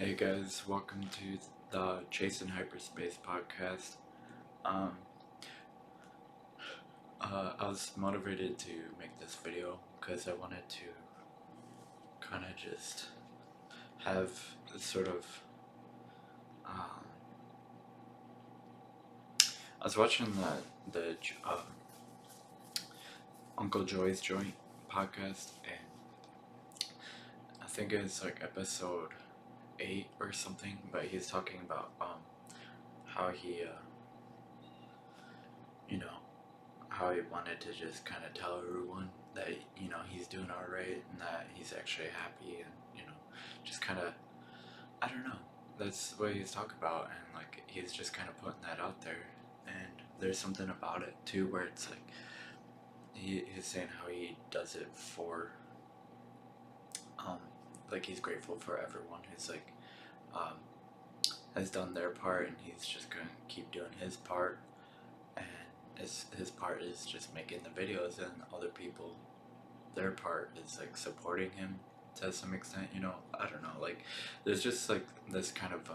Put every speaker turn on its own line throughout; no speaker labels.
Hey guys, welcome to the Chase and Hyperspace podcast. Um, I was motivated to make this video because I wanted to kind of just have this sort of. Um, I was watching the Uncle Joy's Joint podcast, and I think it's like episode 8 or something, but he's talking about how he you know how he wanted to just kind of tell everyone that he's doing all right and that he's actually happy, and just kind of, I don't know, that's what he's talking about, and like he's just kind of putting that out there. And there's something about it too where it's like he's saying how he does it for um like he's grateful for everyone who's like um has done their part, and he's just gonna keep doing his part, and his part is just making the videos, and other people, their part is like supporting him to some extent. I don't know, like there's just like this kind of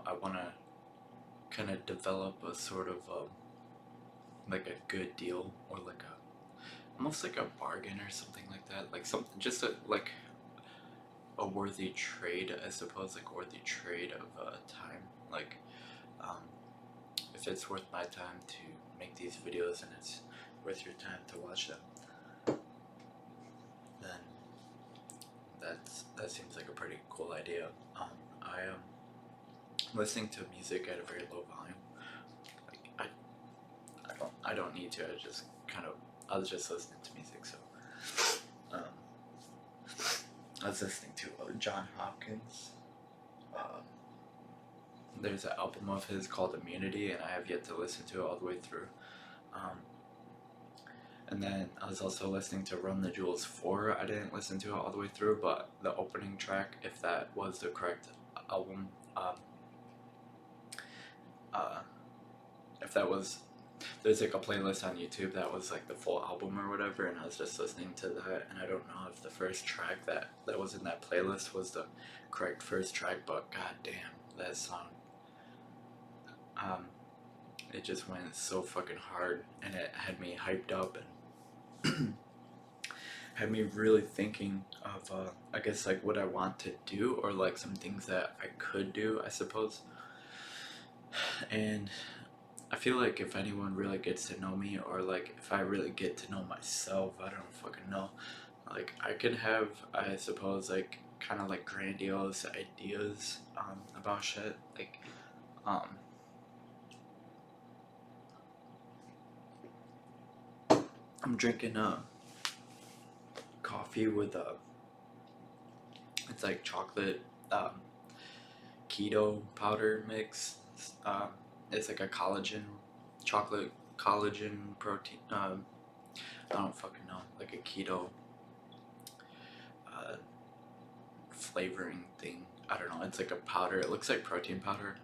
I want to kind of develop a sort of like a good deal, or like a almost like a bargain or something like that, like something just like a worthy trade, I suppose, like a worthy trade of time, like um, if it's worth my time to make these videos and it's worth your time to watch them, then that seems like a pretty cool idea. I am listening to music at a very low volume. Like I don't need to. I was just listening to music. So um, I was listening to John Hopkins. Um, there's an album of his called Immunity, and I have yet to listen to it all the way through. Um, and then I was also listening to Run the Jewels 4. I didn't listen to it all the way through, but the opening track, if that was the correct album, uh, if that was, there's like a playlist on YouTube that was like the full album or whatever, and I was just listening to that, and I don't know if the first track that was in that playlist was the correct first track, but god damn, that song, um, it just went so fucking hard, and it had me hyped up, and had me really thinking of, I guess, like what I want to do, or like some things that I could do, I suppose. And I feel like if anyone really gets to know me, or like if I really get to know myself, I don't fucking know. Like I could have, I suppose, like kind of like grandiose ideas about shit. Like um, I'm drinking coffee with it's like chocolate keto powder mix. Um, it's like a chocolate collagen protein. I don't fucking know, like a keto uh, flavoring thing. I don't know. It's like a powder. It looks like protein powder.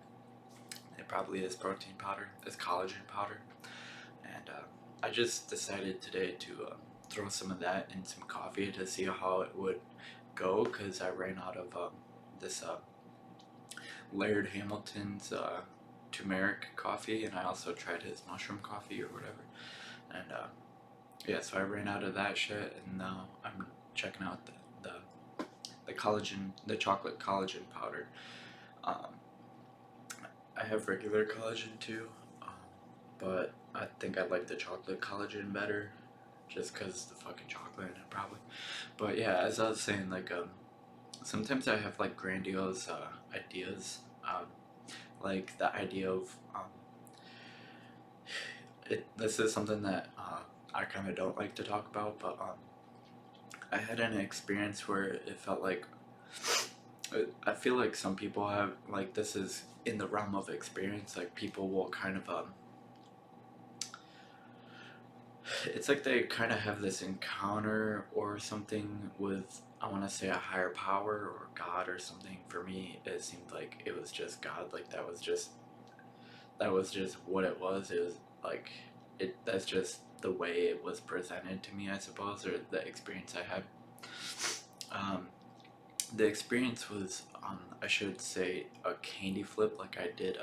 It probably is protein powder. It's collagen powder. And I just decided today to throw some of that in some coffee to see how it would go, because I ran out of this Laird Hamilton's turmeric coffee, and I also tried his mushroom coffee or whatever. And yeah, so I ran out of that shit, and now I'm checking out the collagen, the chocolate collagen powder. Um, I have regular collagen too, but I think I like the chocolate collagen better, just because the fucking chocolate in it, probably. But yeah, as I was saying, like sometimes I have like grandiose ideas, like the idea of This is something that I kind of don't like to talk about, but I had an experience where it felt like I feel like some people have, like, this is in the realm of experience, like people will kind of it's like they kind of have this encounter or something with, I want to say, a higher power or God or something. For me, it seemed like it was just God. Like that was just what it was. It was like that's just the way it was presented to me, I suppose, or the experience I had. Um, the experience was, I should say, a candy flip. Like I did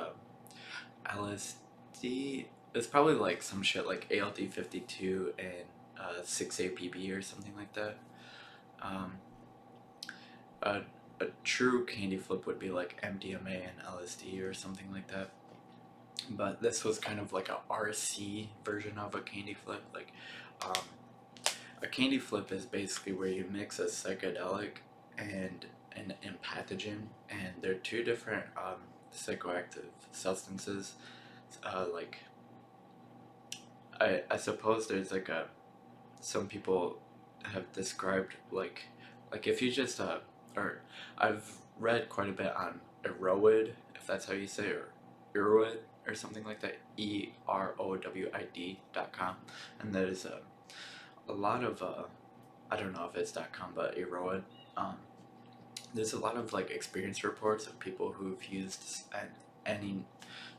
LSD. It's probably like some shit like ALD 52 and 6-APB or something like that. Um, a, a true candy flip would be like MDMA and LSD or something like that. But this was kind of like a RC version of a candy flip. Like, um, a candy flip is basically where you mix a psychedelic and an empathogen, and they're two different psychoactive substances. Like, I suppose there's like a some people have described like if you just or I've read quite a bit on Erowid, if that's how you say it, or Erowid or something like that, EROWID.com, and there's a lot of I don't know if it's .com, but Erowid. Um, there's a lot of like experience reports of people who've used any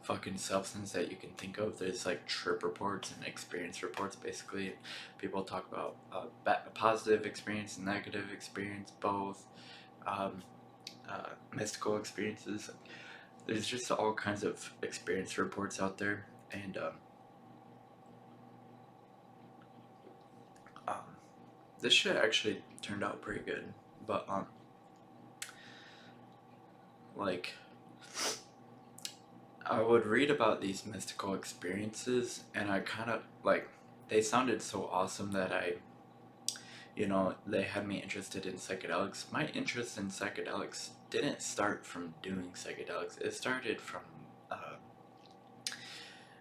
fucking substance that you can think of. There's like trip reports and experience reports basically. People talk about positive experience and negative experience, both. Um, Mystical experiences. There's just all kinds of experience reports out there, and um, this shit actually turned out pretty good. But like I would read about these mystical experiences, and I kind of like they sounded so awesome that they had me interested in psychedelics. My interest in psychedelics didn't start from doing psychedelics. It started from uh,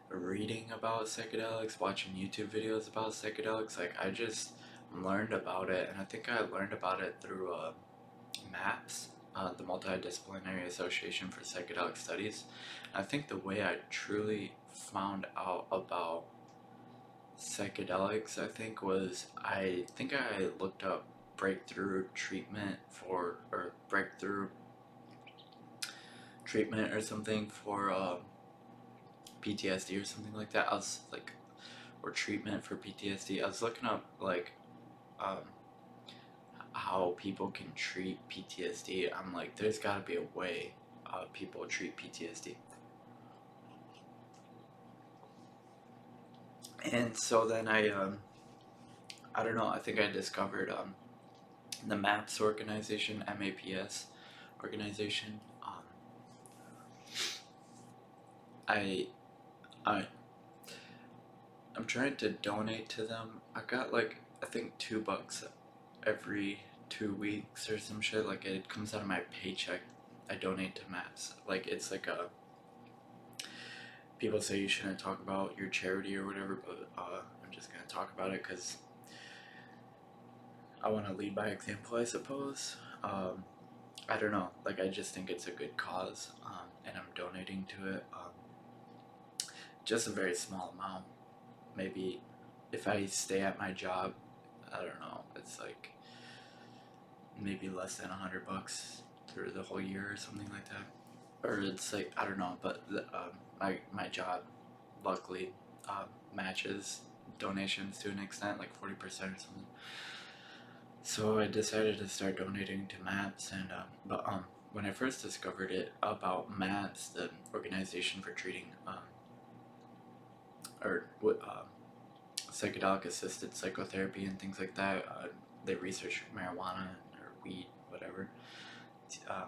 reading about psychedelics, watching YouTube videos about psychedelics. Like I just learned about it, and I think I learned about it through MAPS, the Multidisciplinary Association for Psychedelic Studies. I think the way I truly found out about psychedelics, I think I looked up breakthrough treatment for, or breakthrough treatment or something for PTSD or something like that. I was like, or treatment for PTSD. I was looking up like um, how people can treat PTSD. I'm like, there's got to be a way people treat PTSD. And so then I don't know. I think I discovered the MAPS organization, MAPS organization. I I I'm trying to donate to them. I got like I think $2 every 2 weeks or some shit. Like it comes out of my paycheck. I donate to MAPS. Like it's like a people say you shouldn't talk about your charity or whatever, but I'm just gonna talk about it because I want to lead by example, I suppose. I don't know, like I just think it's a good cause, and I'm donating to it. Just a very small amount. Maybe if I stay at my job, I don't know. It's like maybe less than $100 through the whole year or something like that. Or it's like I don't know, but my job luckily matches donations to an extent, like 40% or something. So I decided to start donating to MAPS, and but when I first discovered it about MAPS, the organization for treating or psychedelic assisted psychotherapy and things like that, they research marijuana or weed, whatever. Um,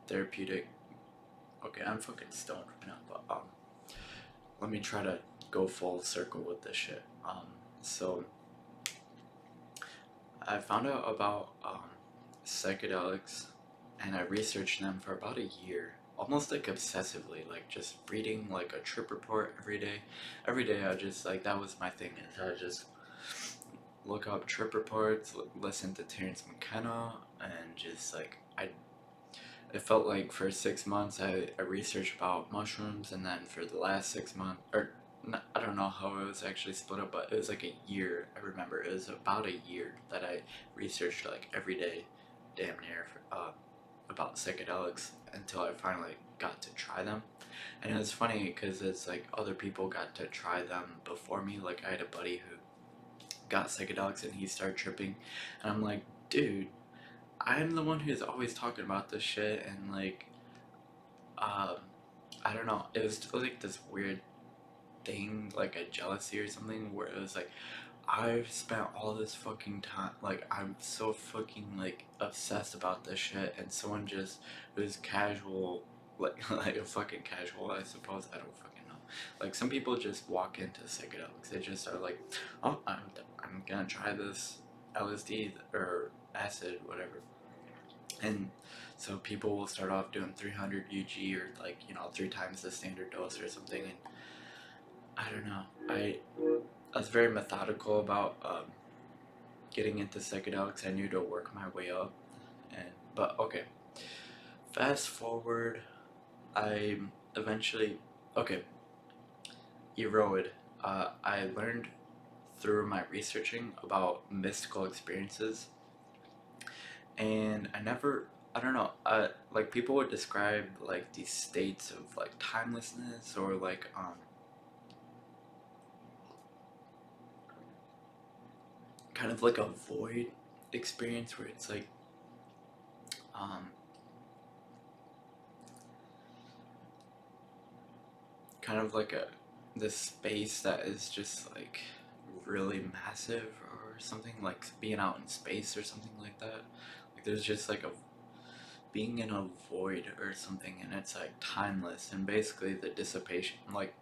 Therapeutic. Okay, I'm fucking stoned right now, but let me try to go full circle with this shit. So I found out about psychedelics, and I researched them for about a year, almost like obsessively, like just reading like a trip report every day. Every day, I just like that was my thing. Is I just look up trip reports, listen to Terrence McKenna, and just like it felt like for 6 months I researched about mushrooms, and then for the last 6 months, or not, I don't know how it was actually split up, but it was like a year. I remember it was about a year that I researched like every day, damn near, about psychedelics until I finally got to try them. And it was funny because it's like other people got to try them before me. Like I had a buddy who got psychedelics and he started tripping, and I'm like, dude, I'm the one who's always talking about this shit, and like, um, I don't know. It was like this weird thing, like a jealousy or something, where it was like, I've spent all this fucking time, like, I'm so fucking, like, obsessed about this shit, and someone just who's casual, like, like a fucking casual, I suppose, I don't fucking know. Like, some people just walk into psychedelics, they just are like, oh, I'm gonna try this LSD or acid, whatever. And so people will start off doing 300 UG or, like, you know, 3 times the standard dose or something, and I don't know. I was very methodical about getting into psychedelics. I knew to work my way up, and but okay. Fast forward, I eventually okay. Erode. I learned through my researching about mystical experiences, and I don't know. Like people would describe like these states of like timelessness or like kind of like a void experience where it's like um kind of like a this space that is just like really massive or something, like being out in space or something like that. Like there's just like a being in a void or something, and it's like timeless, and basically the dissipation, like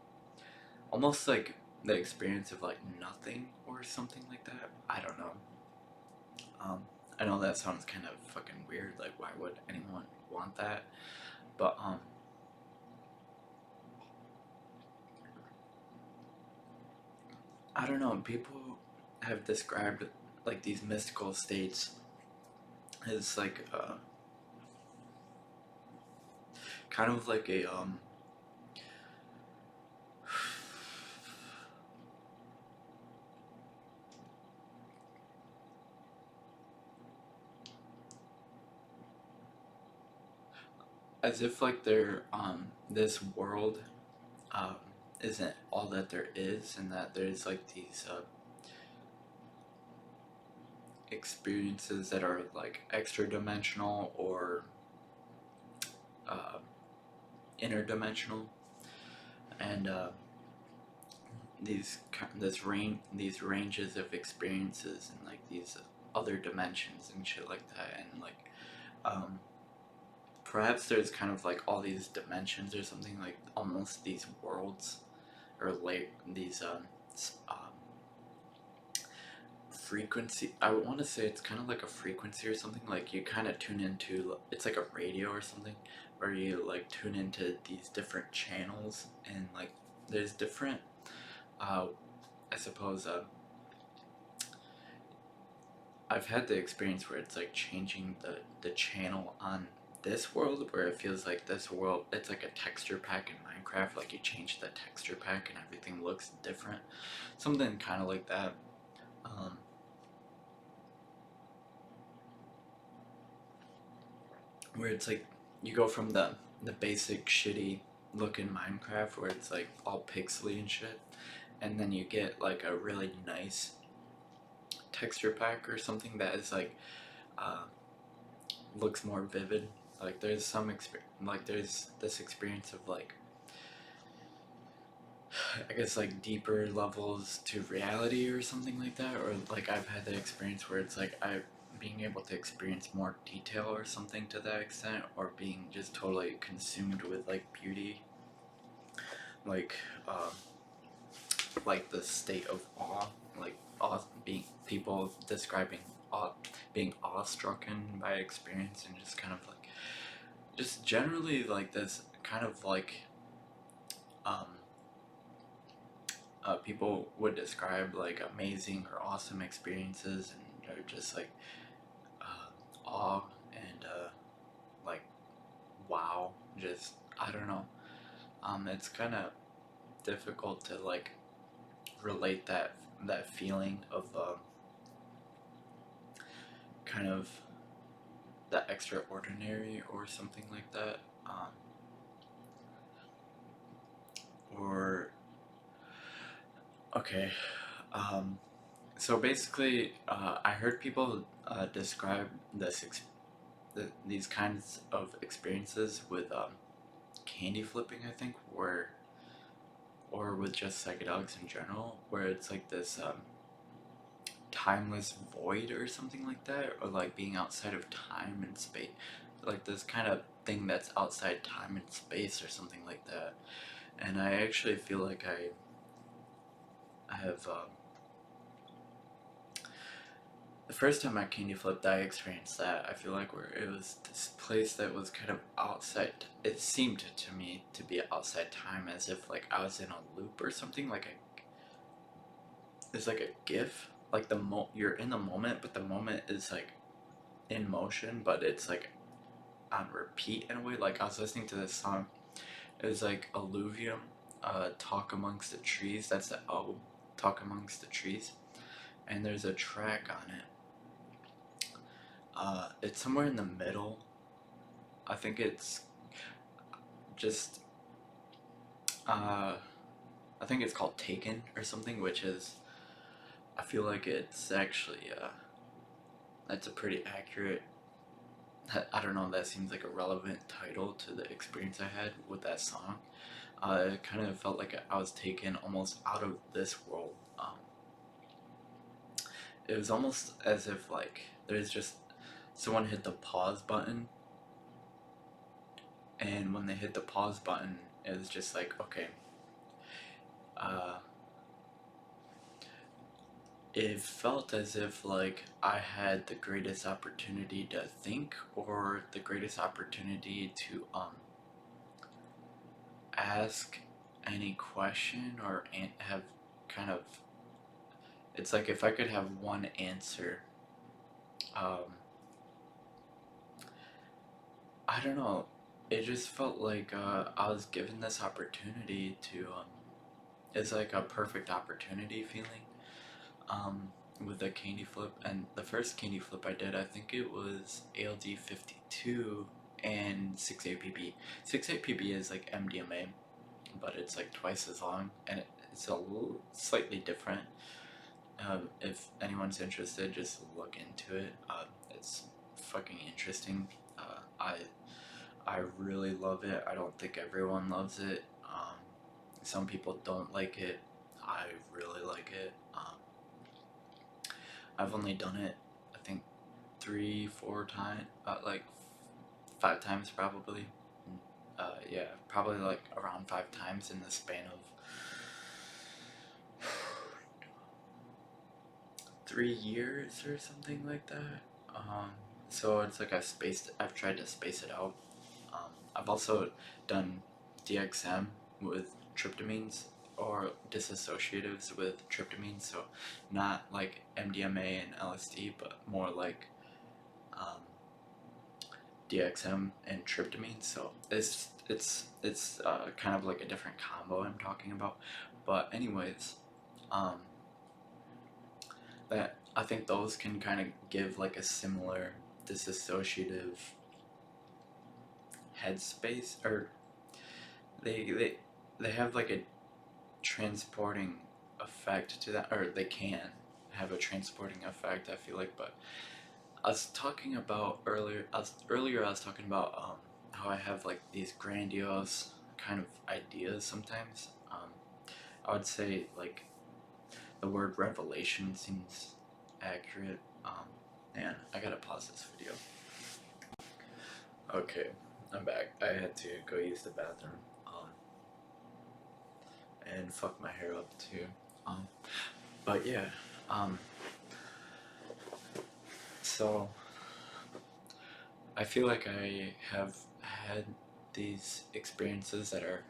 almost like the experience of like nothing or something like that. I don't know. um I know that sounds kind of fucking weird, like why would anyone want that, but I don't know. People have described like these mystical states as like kind of like a as if like they're this world um isn't all that there is, and that there's like these experiences that are like extra dimensional or uh, interdimensional, and these ranges of experiences and like these other dimensions and shit like that, and like um perhaps there's kind of like all these dimensions or something, like almost these worlds or like these frequency. I would want to say it's kind of like a frequency or something, like you kind of tune into, it's like a radio or something, where you like tune into these different channels, and like there's different uh I suppose I've had the experience where it's like changing the channel on this world, where it feels like this world, it's like a texture pack in Minecraft, like you change the texture pack and everything looks different, something kind of like that. um where it's like you go from the basic shitty looking Minecraft where it's like all pixely and shit, and then you get like a really nice texture pack or something that is like uh looks more vivid. Like there's some like there's this experience of like I guess like deeper levels to reality or something like that, or like I've had the experience where it's like I being able to experience more detail or something to that extent, or being just totally consumed with like beauty, like um like the state of awe, like awe, being people describing awe, being awestrucken by experience, and just kind of like just generally like this kind of like um people would describe like amazing or awesome experiences, and they're just like awe and like wow, just I don't know. It's kind of difficult to like relate that feeling of kind of the extraordinary or something like that, or okay. um, so basically, I heard people describe this. these kinds of experiences with candy flipping, I think, where or with just psychedelics in general, where it's like this timeless void or something like that, or like being outside of time and space, like this kind of thing that's outside time and space or something like that. And I actually feel like I have the first time I candy flipped, I experienced that. I feel like where it was this place that was kind of outside. It seemed to me to be outside time, as if like I was in a loop or something. It's like a GIF. Like you're in the moment, but the moment is like in motion, but it's like on repeat in a way. Like I was listening to this song. It was like Alluvium, Talk Amongst the Trees. That's the album, Talk Amongst the Trees. And there's a track on it. It's somewhere in the middle. I think it's just, I think it's called Taken or something, which is, I feel like it's actually, that's a pretty accurate, I don't know, that seems like a relevant title to the experience I had with that song. It kind of felt like I was taken almost out of this world. It was almost as if like there's just someone hit the pause button, and when they hit the pause button, it was just like, okay, uh, it felt as if like I had the greatest opportunity to think, or the greatest opportunity to ask any question, or have kind of, it's like if I could have one answer, um, I don't know, it just felt like I was given this opportunity to it's like a perfect opportunity feeling, um, with a candy flip. And the first candy flip I did, I think it was ALD 52 and 6-APB. 6-APB is like MDMA, but it's like twice as long, and it's a little slightly different. If anyone's interested, just look into it. It's fucking interesting. I really love it. I don't think everyone loves it. Some people don't like it. I really like it. I've only done it, I think, 3, 4 times, like 5 times probably. Yeah, probably like around 5 times in the span of 3 years or something like that. So it's like I've tried to space it out. I've also done DXM with tryptamines, or disassociatives with tryptamines, so not like MDMA and LSD, but more like um, DXM and tryptamine. So it's kind of like a different combo I'm talking about. But anyways, um, that I think those can kind of give like a similar disassociative headspace, or they they they have like a transporting effect to that, or they can have a transporting effect, I feel like. But I was talking about earlier I was talking about how I have like these grandiose kind of ideas sometimes. I would say like the word revelation seems accurate. Man, I gotta pause this video. Okay, I'm back. I had to go use the bathroom. And fuck my hair up too. But yeah, so I feel like I have had these experiences that are,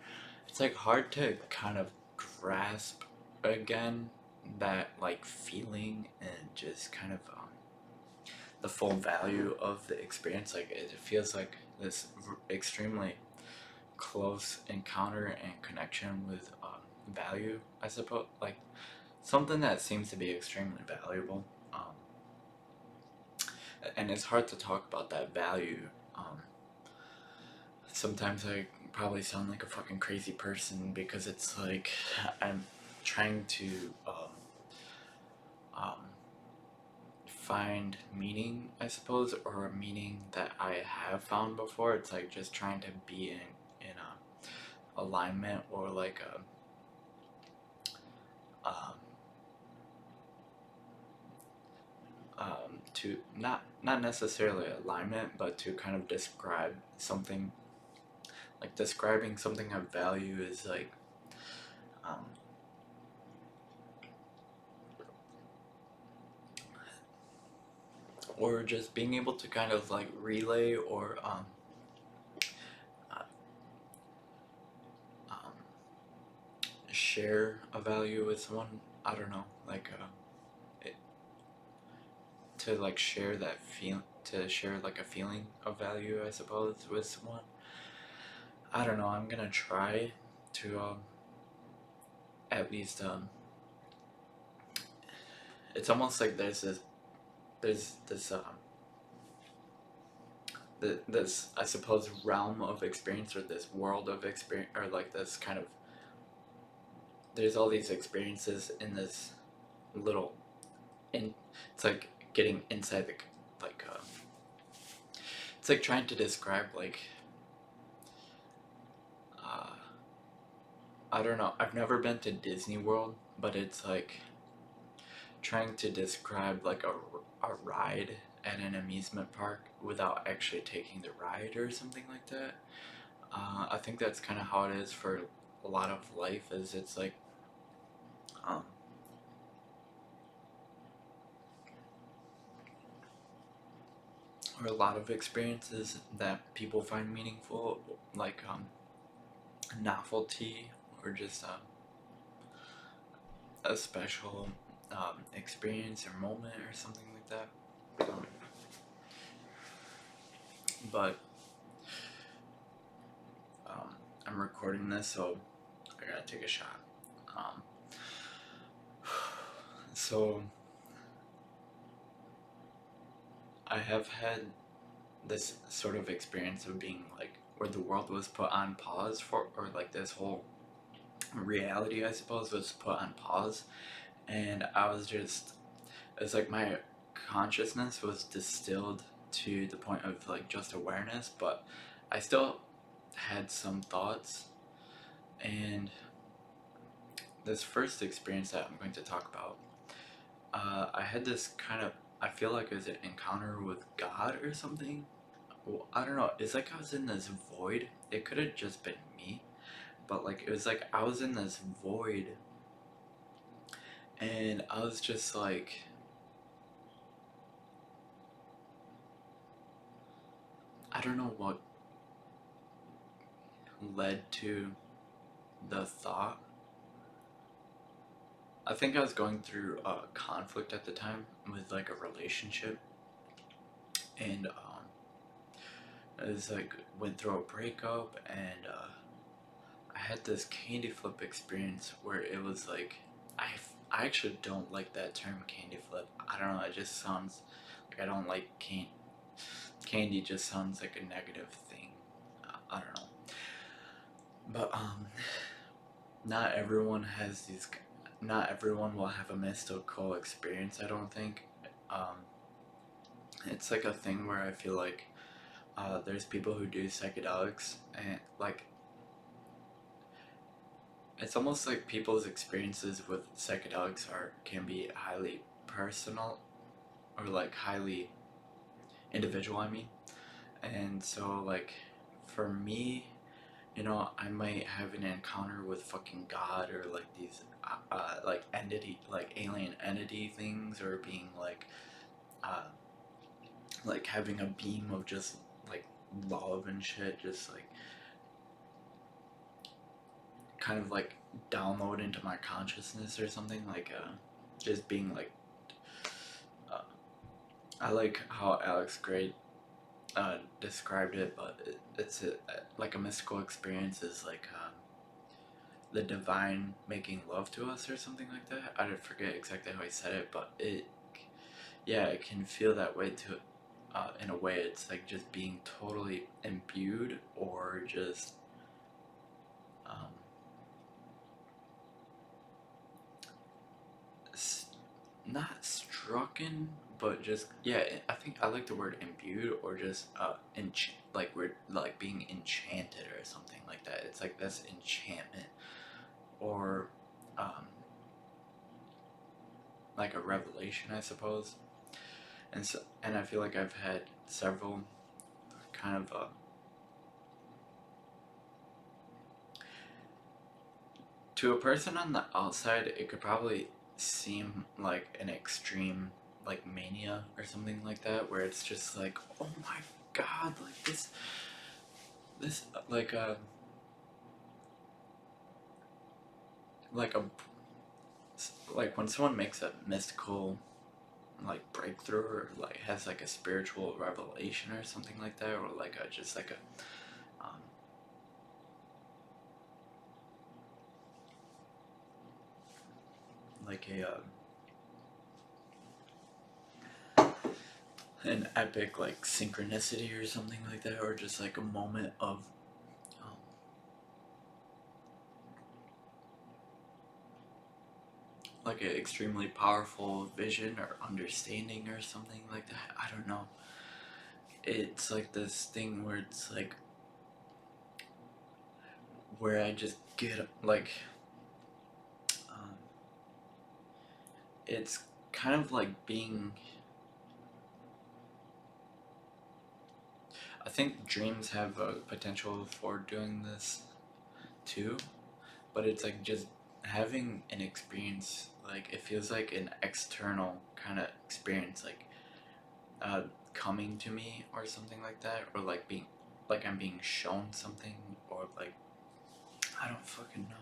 it's like hard to kind of grasp again, that like feeling, and just kind of the full value of the experience. Like it feels like this extremely close encounter and connection with value, I suppose. Like something that seems to be extremely valuable. And it's hard to talk about that value. Sometimes I probably sound like a fucking crazy person, because it's like I'm trying to um, find meaning, I suppose, or a meaning that I have found before. It's like just trying to be in a alignment, or like um, to not necessarily alignment, but to kind of describe something. Like describing something of value is like um, or just being able to kind of like relay or uh, um, share a value with someone. I don't know, like it, to like share that feel, to share like a feeling of value, I suppose, with someone. I don't know. I'm gonna try to at least It's almost like there's this, I suppose, realm of experience, or this world of experience, or like this kind of, there's all these experiences in this little in it's like getting inside the like it's like trying to describe like uh I don't know, I've never been to Disney World, but it's like trying to describe like a ride at an amusement park without actually taking the ride or something like that. I think that's kind of how it is for a lot of life, is it's like um or a lot of experiences that people find meaningful, like novelty, or just a special experience or moment or something like that. But I'm recording this, so I gotta take a shot. Um, so I have had this sort of experience of being like where the world was put on pause for, or like this whole reality, I suppose, was put on pause, and I was just, it's like my consciousness was distilled to the point of like just awareness, but I still had some thoughts. And this first experience that I'm going to talk about, I had this kind of, I feel like it was an encounter with God or something. Well, I don't know, it's like I was in this void. It could have just been me, but like it was like I was in this void, and I was just like, I don't know what led to the thought. I think I was going through a conflict at the time with like a relationship, and it was like went through a breakup, and I had this candy flip experience where it was like I actually don't like that term candy flip. I don't know. It just sounds like I don't like candy. Just sounds like a negative thing. I don't know. But not everyone has these. Not everyone will have a mystical experience, I don't think. Um, it's like a thing where I feel like there's people who do psychedelics, and like it's almost like people's experiences with psychedelics are can be highly personal, or like highly individual, I mean. And so like for me, you know, I might have an encounter with fucking God, or like these like entity, like alien entity things, or being uh like having a beam of just like love and shit, just like kind of like download into my consciousness or something, like just being like uh, I like how Alex Gray described it, but it's like a mystical experience is like the divine making love to us or something like that. I don't forget exactly how he said it, but yeah, it can feel that way too. In a way, it's like just being totally imbued, or just um, not strucken, but just yeah, I think I like the word imbued or just like we're like being enchanted or something like that. It's like this enchantment or um, like a revelation, I suppose. And I feel like I've had several kind of to a person on the outside, it could probably seem like an extreme like mania or something like that, where it's just like, oh my god, like this like a like when someone makes a mystical like breakthrough or like has like a spiritual revelation or something like that, or like a just like a like a an epic like synchronicity or something like that, or just like a moment of um, like an extremely powerful vision or understanding or something like that. I don't know. It's like this thing where it's like where I just get like um, it's kind of like being. I think dreams have a potential for doing this too, but it's like just having an experience. Like it feels like an external kind of experience, like uh, coming to me or something like that, or like being like I'm being shown something, or like I don't fucking know.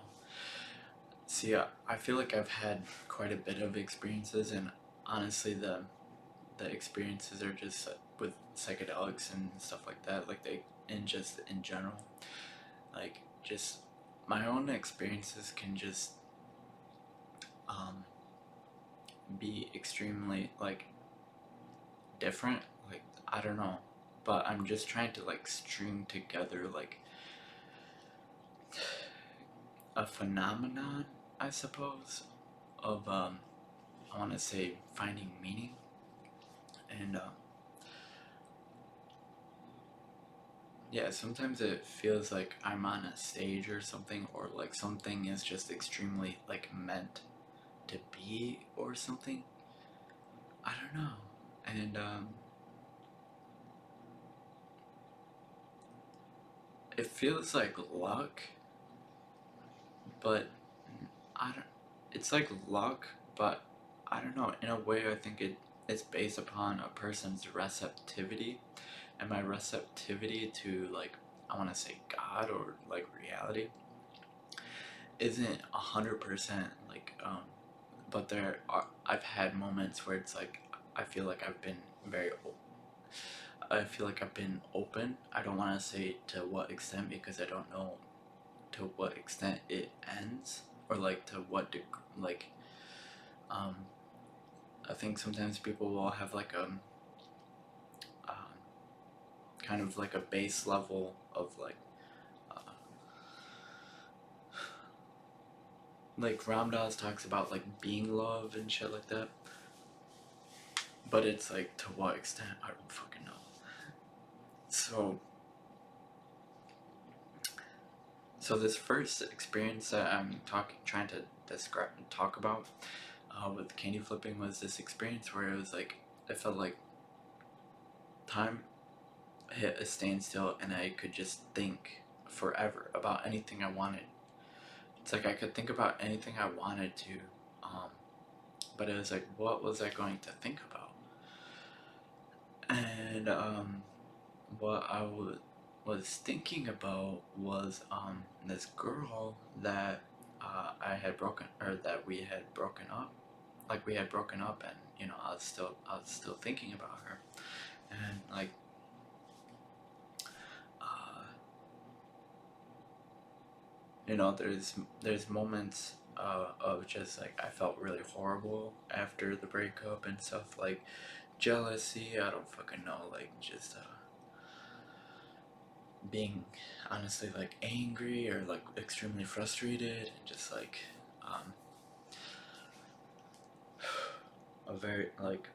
See, I feel like I've had quite a bit of experiences, and honestly, the experiences are just with psychedelics and stuff like that. Like they, and just in general, like just my own experiences can just um, be extremely like different. Like I don't know, but I'm just trying to like string together like a phenomenon, I suppose, of I want to say finding meaning and yeah, sometimes it feels like I'm on a stage or something, or like something is just extremely like meant to be or something. I don't know. And it feels like luck, but I don't. It's like luck, but I don't know. In a way, I think it's based upon a person's receptivity, and my receptivity to like I want to say God or like reality isn't 100% like but there are I've had moments where it's like I feel like I've been very I feel like I've been open. I don't want to say to what extent because I don't know to what extent it ends, or like to what like um I think sometimes people will have um kind of like a base level of like Ram Dass talks about like being love and shit like that. But it's like to what extent I don't fucking know. So so this first experience that I'm trying to describe and talk about with candy flipping was this experience where it was like it felt like time hit a standstill and I could just think forever about anything I wanted. It's like I could think about anything I wanted to, um, but it was like, what was I going to think about? And what was thinking about was this girl that I had broken or that we had broken up. Like we had broken up, and you know I was still thinking about her, and like uh, you know there's moments of just like I felt really horrible after the breakup and stuff, like jealousy. I don't fucking know, like just being honestly like angry or like extremely frustrated and just like um, a very like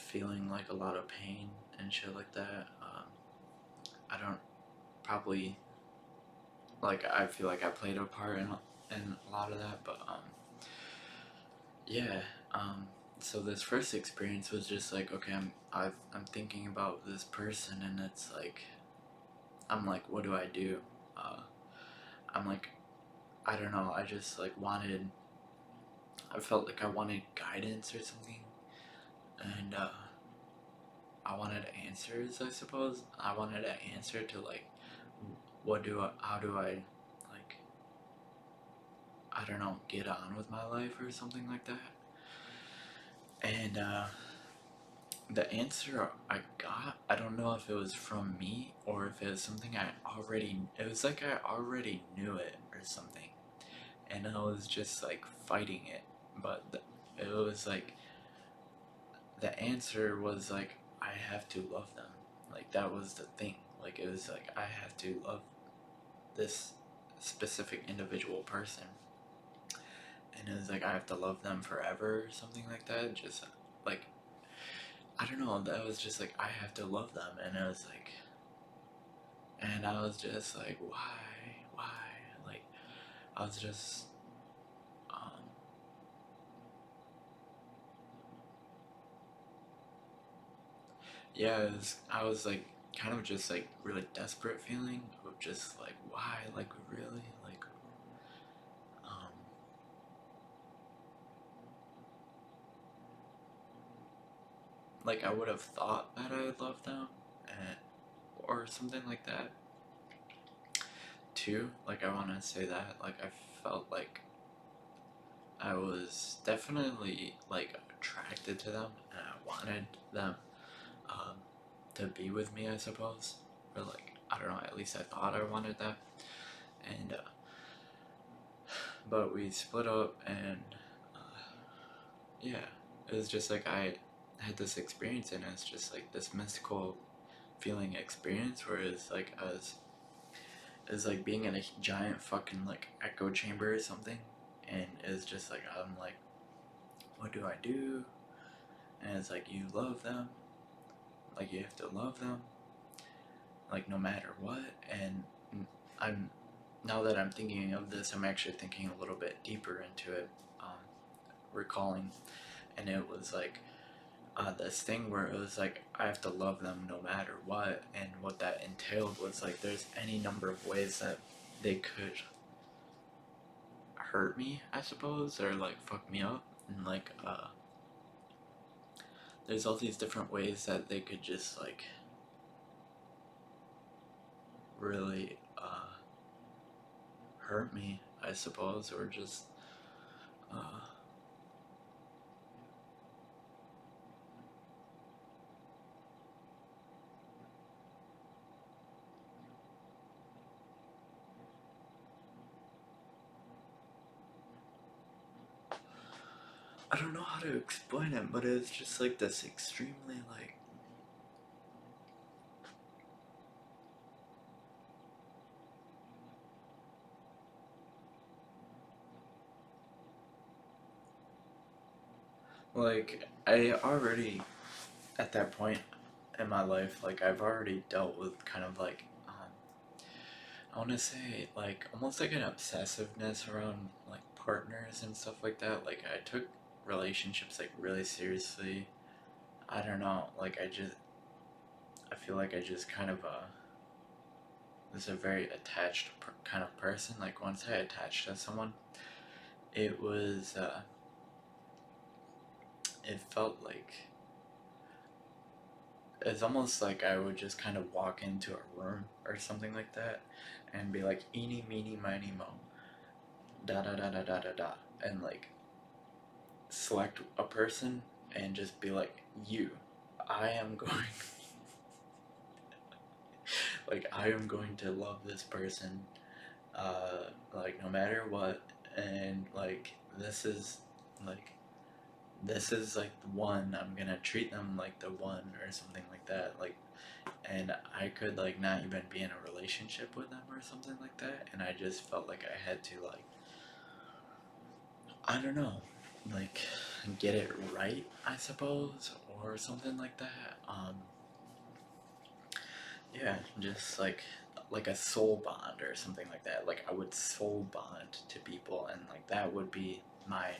feeling like a lot of pain and shit like that. I don't probably like I feel like I played a part in a lot of that, but yeah. Um, so this first experience was just like, okay, I'm thinking about this person, and it's like I'm like, what do I do? Uh, I'm like, I don't know. I just like wanted. I felt like I wanted guidance or something, and I wanted answers. I suppose I wanted an answer to like, what do I? How do I, like, I don't know, get on with my life or something like that. And the answer I got, I don't know if it was from me or if it was something I already. It was like I already knew it or something, and I was just like fighting it. But it was like the answer was like I have to love them. Like that was the thing. Like it was like I have to love this specific individual person, and it was like I have to love them forever or something like that. Just like I don't know. That was just like I have to love them, and it was like, and I was just like, why? Like I was just um, yeah. I was like kind of just like really desperate feeling of just like why, like really, um, like I would have thought that I loved them, and or something like that too. Like I want to say that like I felt like I was definitely like attracted to them, and I wanted them um, to be with me, I suppose. Or like I don't know. At least I thought I wanted that, and but we split up, and yeah, it was just like I had this experience, and it's just like this mystical feeling experience where it's like it's like being in a giant fucking like echo chamber or something, and it's just like I'm like, what do I do? And it's like you love them, like you have to love them, like no matter what. And I'm now that I'm thinking of this, I'm actually thinking a little bit deeper into it, recalling, and it was like this thing where it was like I have to love them no matter what, and what that entailed was like there's any number of ways that they could hurt me, I suppose, or like fuck me up, and like there's all these different ways that they could just like really hurt me, I suppose, or just uh, I don't know how to explain it, but it's just like this extremely like I already at that point in my life, like I've already dealt with kind of like I want to say like almost like an obsessiveness around like partners and stuff like that. Like I took relationships like really seriously. I don't know, like I feel like I just kind of was a very attached kind of person. Like once I attached to someone, it was it felt like it's almost like I would just kind of walk into a room or something like that and be like eeny meeny miny mo da da da da da da da, and like select a person and just be like, you, I am going like I am going to love this person like no matter what, and like like this is like the one, I'm gonna treat them like the one or something like that, like, and I could like not even be in a relationship with them or something like that, and I just felt like I had to like I don't know, like get it right, I suppose, or something like that. Yeah, just like a soul bond or something like that. Like I would soul bond to people, and like that would be my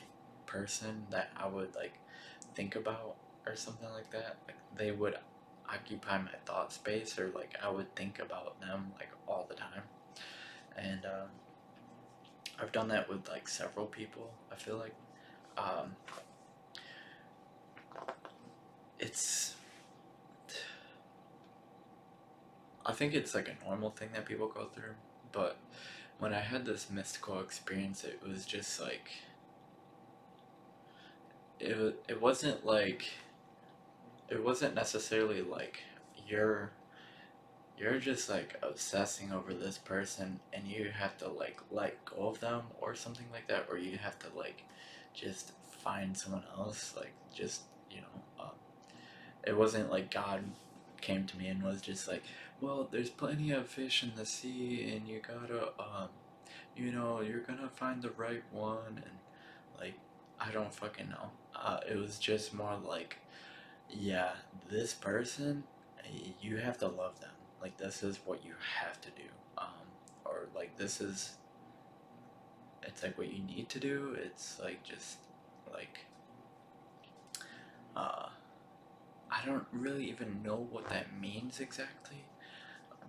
person that I would like think about or something like that. Like they would occupy my thought space, or like I would think about them like all the time. And I've done that with like several people. I feel like um, it's I think it's like a normal thing that people go through, but when I had this mystical experience, it was just like it wasn't like it wasn't necessarily like you're you're just like obsessing over this person and you have to like let go of them or something like that, or you have to like just find someone else, like just it wasn't like God came to me and was just like, well, there's plenty of fish in the sea and you gotta you're gonna find the right one, and like I don't fucking know. It was just more like, yeah, this person, you have to love them. Like this is what you have to do. Or like this is, it's like what you need to do. It's like just like, uh, I don't really even know what that means exactly,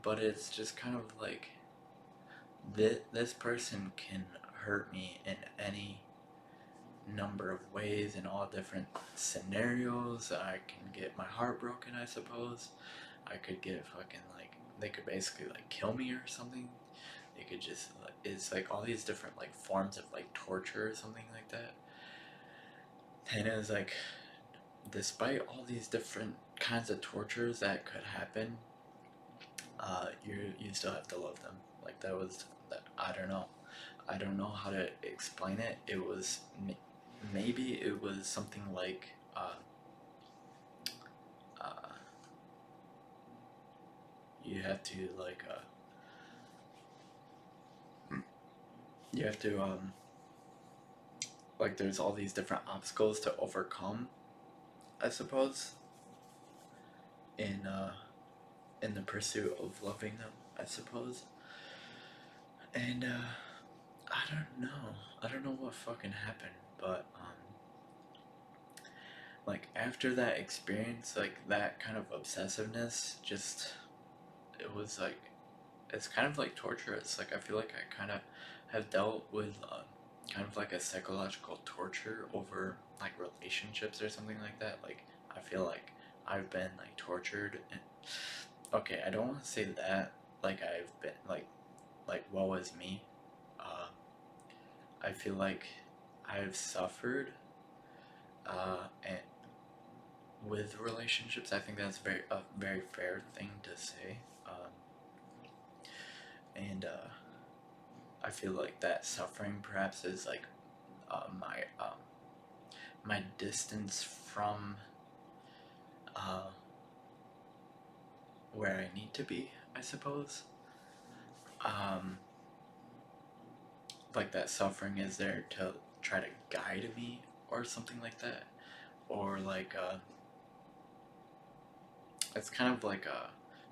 but it's just kind of like this person can hurt me in any number of ways in all different scenarios. I can get my heart broken, I suppose. I could get fucking like they could basically like kill me or something. They could just it's like all these different like forms of like torture or something like that. And it was like, despite all these different kinds of tortures that could happen, you still have to love them. Like that was that. I don't know how to explain it. It was maybe it was something like uh, you have to like you have to like there's all these different obstacles to overcome, I suppose, in in the pursuit of loving them, I suppose. And I don't know. I don't know what fucking happened, but like after that experience, like that kind of obsessiveness, just it was like it's kind of like torture. It's like I feel like I kind of have dealt with kind of like a psychological torture over like relationships or something like that. Like I feel like I've been like tortured. And, okay, I don't want to say that. Like I've been like woe is me. Uh, I feel like I've suffered and with relationships. I think that's a very fair thing to say. And I feel like that suffering perhaps is like my distance from uh, where I need to be, I suppose. Um, like that suffering is there to try to guide me or something like that, or like it's kind of like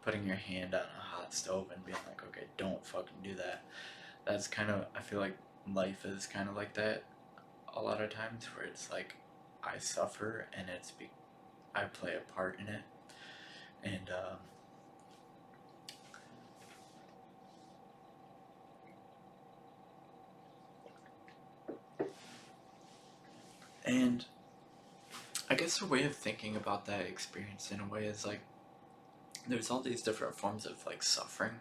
putting your hand on a hot stove and being like, okay, don't fucking do that. That's kind of, I feel like life is kind of like that a lot of times, where it's like I suffer and I play a part in it, and and I guess the way of thinking about that experience in a way is like there's all these different forms of like suffering,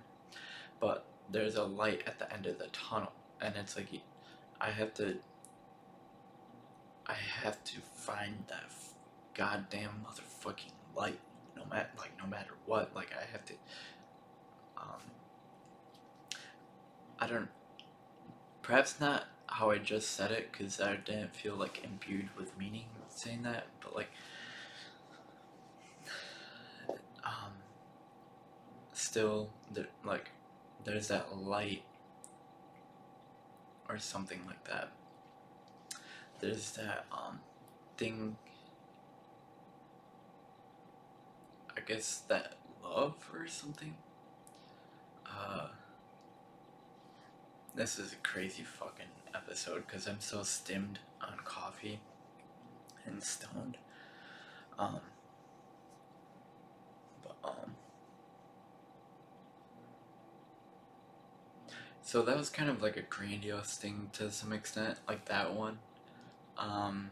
but there's a light at the end of the tunnel, and it's like I have to I have to find that goddamn motherfucking light, no matter what. Like I have to. Um, I don't. Perhaps not how I just said it, because I didn't feel like imbued with meaning saying that. But like, um, still, like, there's that light or something like that. there's that thing, I guess, that love or something. Uh, this is a crazy fucking episode because I'm so stimmed on coffee and stoned. Um, but so that was kind of like a grandiose thing to some extent, like that one. Um,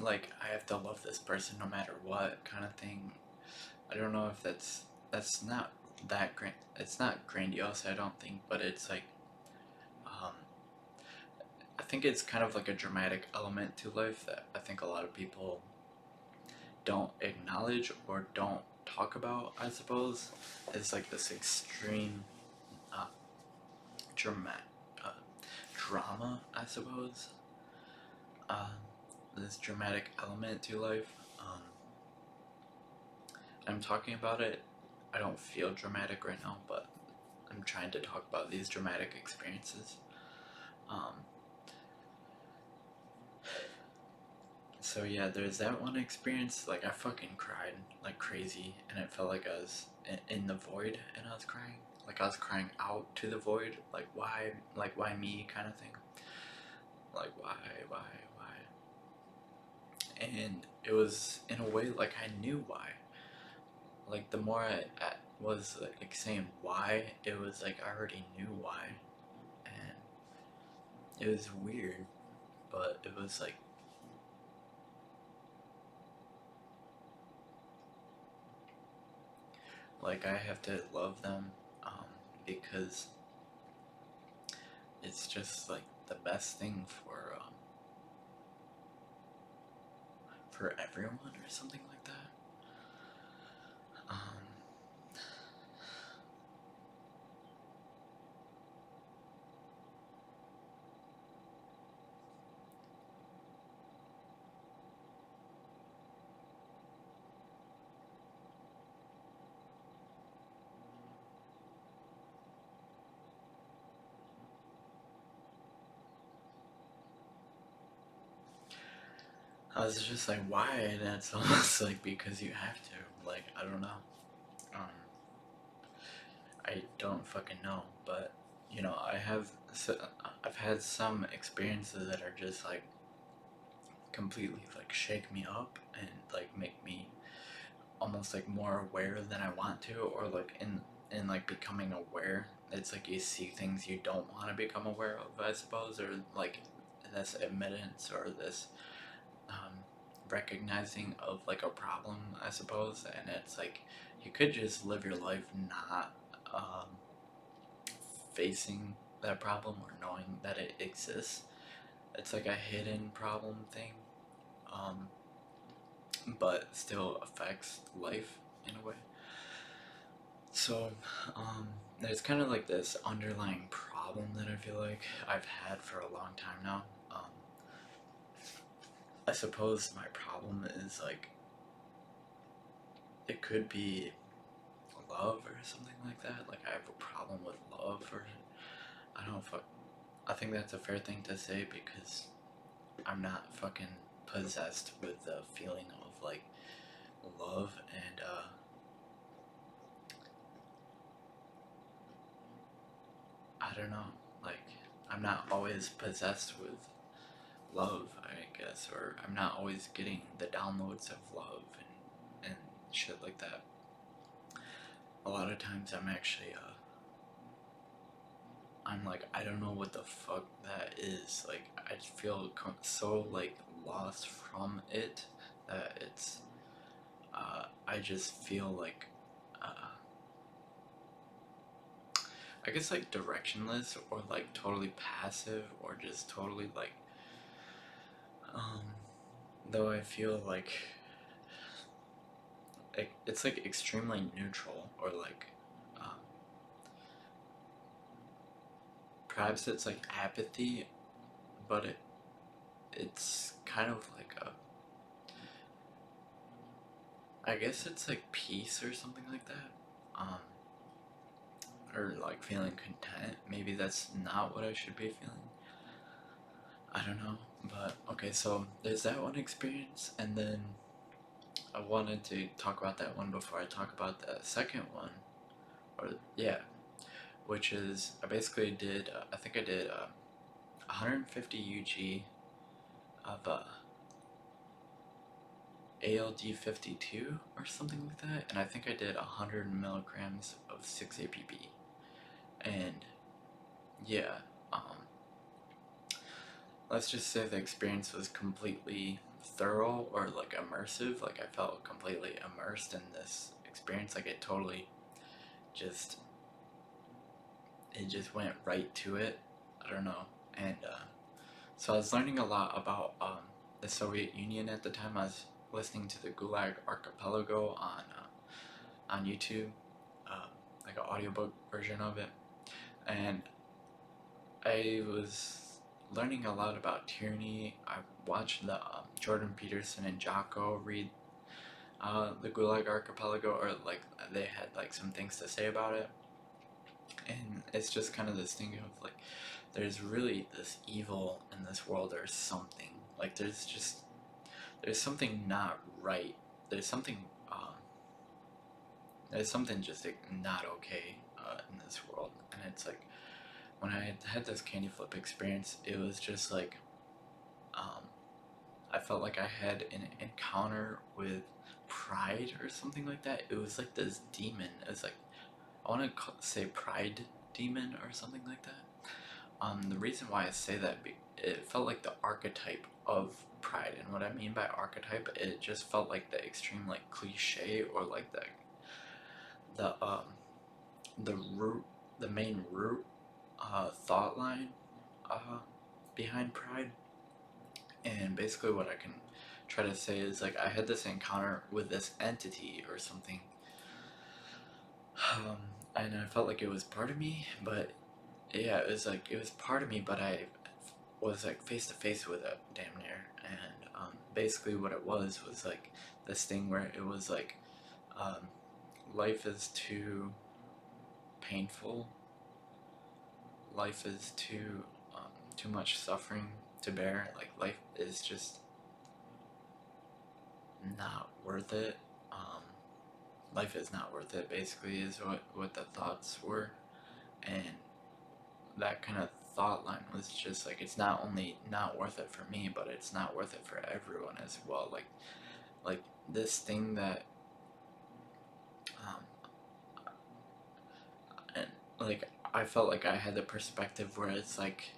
like I have to love this person no matter what kind of thing. I don't know if that's not that grand. It's not grandiose, I don't think, but it's like, um, I think it's kind of like a dramatic element to life that I think a lot of people don't acknowledge or don't talk about. I suppose it's like this extreme uh, drama, uh, drama. I suppose uh, this dramatic element to life. I'm talking about it. I don't feel dramatic right now, but I'm trying to talk about these dramatic experiences. Um, so yeah, there's that one experience. Like I fucking cried like crazy, and it felt like I was in the void, and I was crying. Like I was crying out to the void. Like why me, kind of thing. Like why, why? And it was in a way like I knew why. Like the more I was like saying why, it was like I already knew why, and it was weird, but it was like I have to love them, because it's just like the best thing for everyone or something like that. Um, I was just like, why? And it's almost like because you have to. Like I don't know. Um, I don't fucking know, but you know, I've had some experiences that are just like completely like shake me up and like make me almost like more aware than I want to, or like in like becoming aware. It's like you see things you don't want to become aware of, I suppose, or like this admittance or this um, recognizing of like a problem, I suppose. And it's like you could just live your life not facing that problem or knowing that it exists. It's like a hidden problem thing, um, but still affects life in a way. So, there's kind of like this underlying problem that I feel like I've had for a long time now. I suppose my problem is like, it could be love or something like that. Like, I have a problem with love, or I don't know if I think that's a fair thing to say because I'm not fucking possessed with the feeling of like love, and I don't know, like I'm not always possessed with love, I guess, or I'm not always getting the downloads of love and shit like that. A lot of times I'm actually I'm like, I don't know what the fuck that is. Like I feel so like lost from it that it's I just feel like uh, I guess like directionless, or like totally passive, or just totally like um though I feel like it's like extremely neutral, or like um, perhaps it's like apathy, but it's kind of like a, I guess it's like peace or something like that, um, or like feeling content. Maybe that's not what I should be feeling. I don't know, But okay, so there's that one experience, and then I wanted to talk about that one before I talk about the second one, or yeah, which is I basically did I think I did 150 UG of ALD 52 or something like that, and I think I did 100 milligrams of 6 APP, and yeah, let's just say the experience was completely thorough or like immersive. Like I felt completely immersed in this experience. Like just it just went right to it. I don't know, and so I was learning a lot about the Soviet Union at the time. I was listening to the Gulag Archipelago on YouTube, uh, like an audiobook version of it, and I was learning a lot about tyranny. I watched the Jordan Peterson and Jocko read the Gulag Archipelago, or like they had like some things to say about it, and it's just kind of this thing of like, there's really this evil in this world. There's something like there's something not right. There's something there's something just like not okay in this world, and it's like when I had this candy flip experience, it was just like um, I felt like I had an encounter with pride or something like that. It was like this demon. It's like I want to say pride demon or something like that. The reason why I say that, it felt like the archetype of pride, and what I mean by archetype, it just felt like the extreme like cliche, or like the the root, the main root thought line uh, behind pride. And basically, what I can try to say is like I had this encounter with this entity or something, um, and I felt like it was part of me. But yeah, it was like it was part of me, but I was like face to face with it, damn near. And basically, what it was like this thing where it was like um, life is too painful. Life is too much suffering to bear. Like life is just not worth it. Um, Life is not worth it. Basically, is what the thoughts were, and that kind of thought line was just like it's not only not worth it for me, but it's not worth it for everyone as well. Like this thing that um, and like I felt like I had the perspective where it's like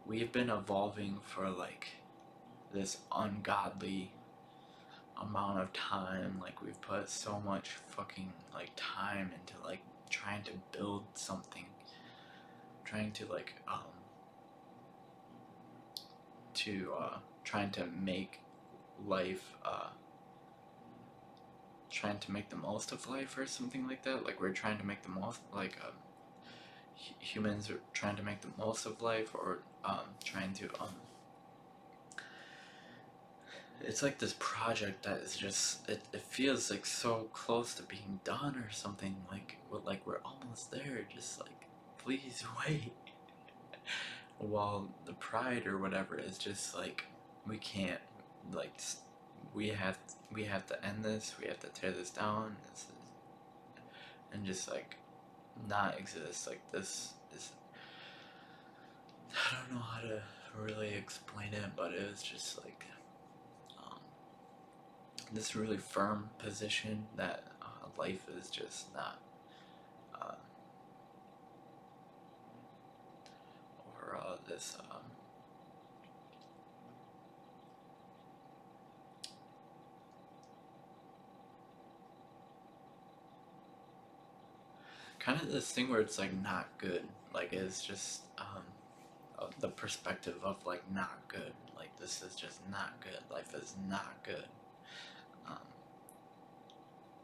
we've been evolving for like this ungodly amount of time. Like we've put so much fucking like time into like trying to build something, trying to like to trying to make life trying to make the most of life or something like that. Like we're trying to make the most, like humans are trying to make the most of life, or trying to it's like this project that is just it feels like so close to being done or something. Like we're almost there, just like please wait. While the pride or whatever is just like we can't, like we have we have to end this, we have to tear this down, and just like not exist. Like this is, I don't know how to really explain it, but it was just like um, this really firm position that life is just not, uh, or this kind of this thing where it's like not good. Like it's just the perspective of like not good. Like this is just not good. Life is not good. Um,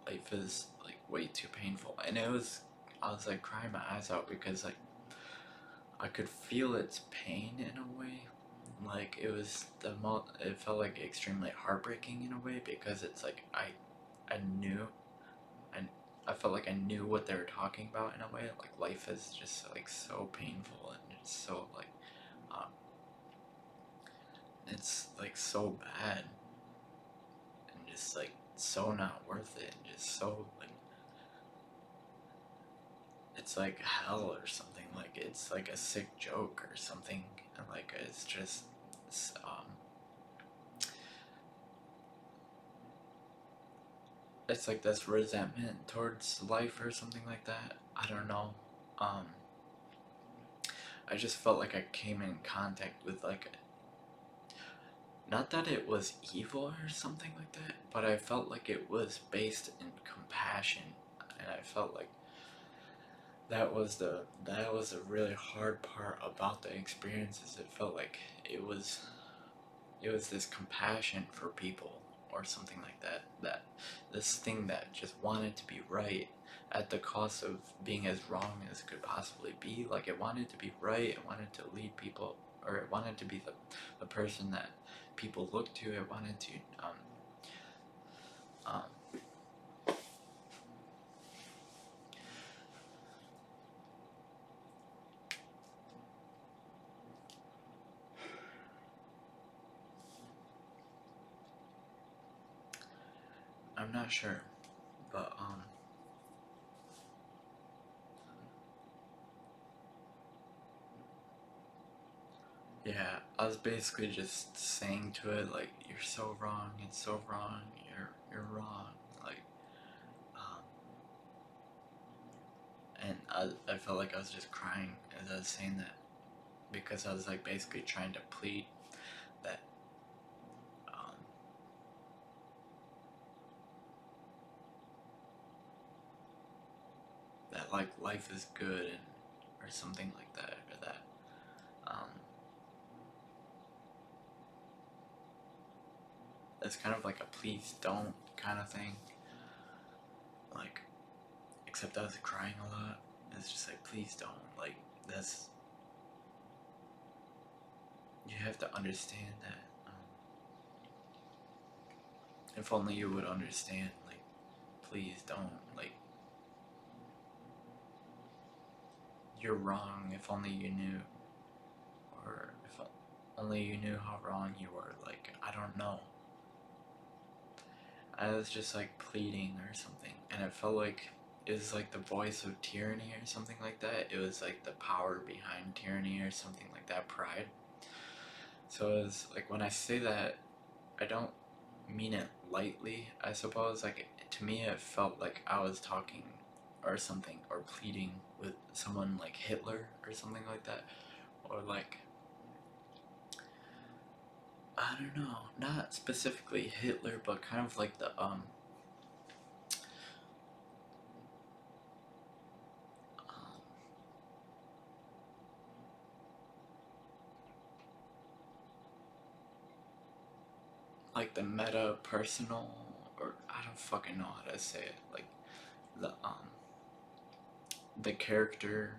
Life is like way too painful, and I was like crying my eyes out because like I could feel its pain in a way. Like it was it felt like extremely heartbreaking in a way, because it's like I knew, and I felt like I knew what they were talking about in a way. Like life is just like so painful, and it's so like um, it's like so bad and just like so not worth it, and just so like it's like hell or something. Like it's like a sick joke or something, and like it's just it's, it's like this resentment towards life or something like that. I don't know. Um, I just felt like I came in contact with like not that it was evil or something like that, but I felt like it was based in compassion, and I felt like that was the really hard part about the experiences. It felt like it was it was this compassion for people or something like that, that this thing that just wanted to be right at the cost of being as wrong as could possibly be. Like it wanted to be right, it wanted to lead people, or it wanted to be the person that people look to. It wanted to um, I'm not sure, but yeah, I was basically just saying to it like, "You're so wrong. It's so wrong. You're wrong." Like, um, and I felt like I was just crying as I was saying that, because I was like basically trying to plead that um, that like life is good, and or something like that, or that um, it's kind of like a please don't kind of thing. Like, except I was crying a lot. It's just like, please don't. Like, that's, you have to understand that. If only you would understand. Like, please don't. Like, you're wrong. If only you knew. Or if only you knew how wrong you were. Like, I don't know. I was just like pleading or something. And it felt like it was like the voice of tyranny or something like that. It was like the power behind tyranny or something like that. Pride. So it was like when I say that, I don't mean it lightly, I suppose. Like, to me, it felt like I was talking or something, or pleading with someone like Hitler or something like that. Or like, I don't know, not specifically Hitler, but kind of like the, um like the meta personal, or I don't fucking know how to say it. Like, the, the character,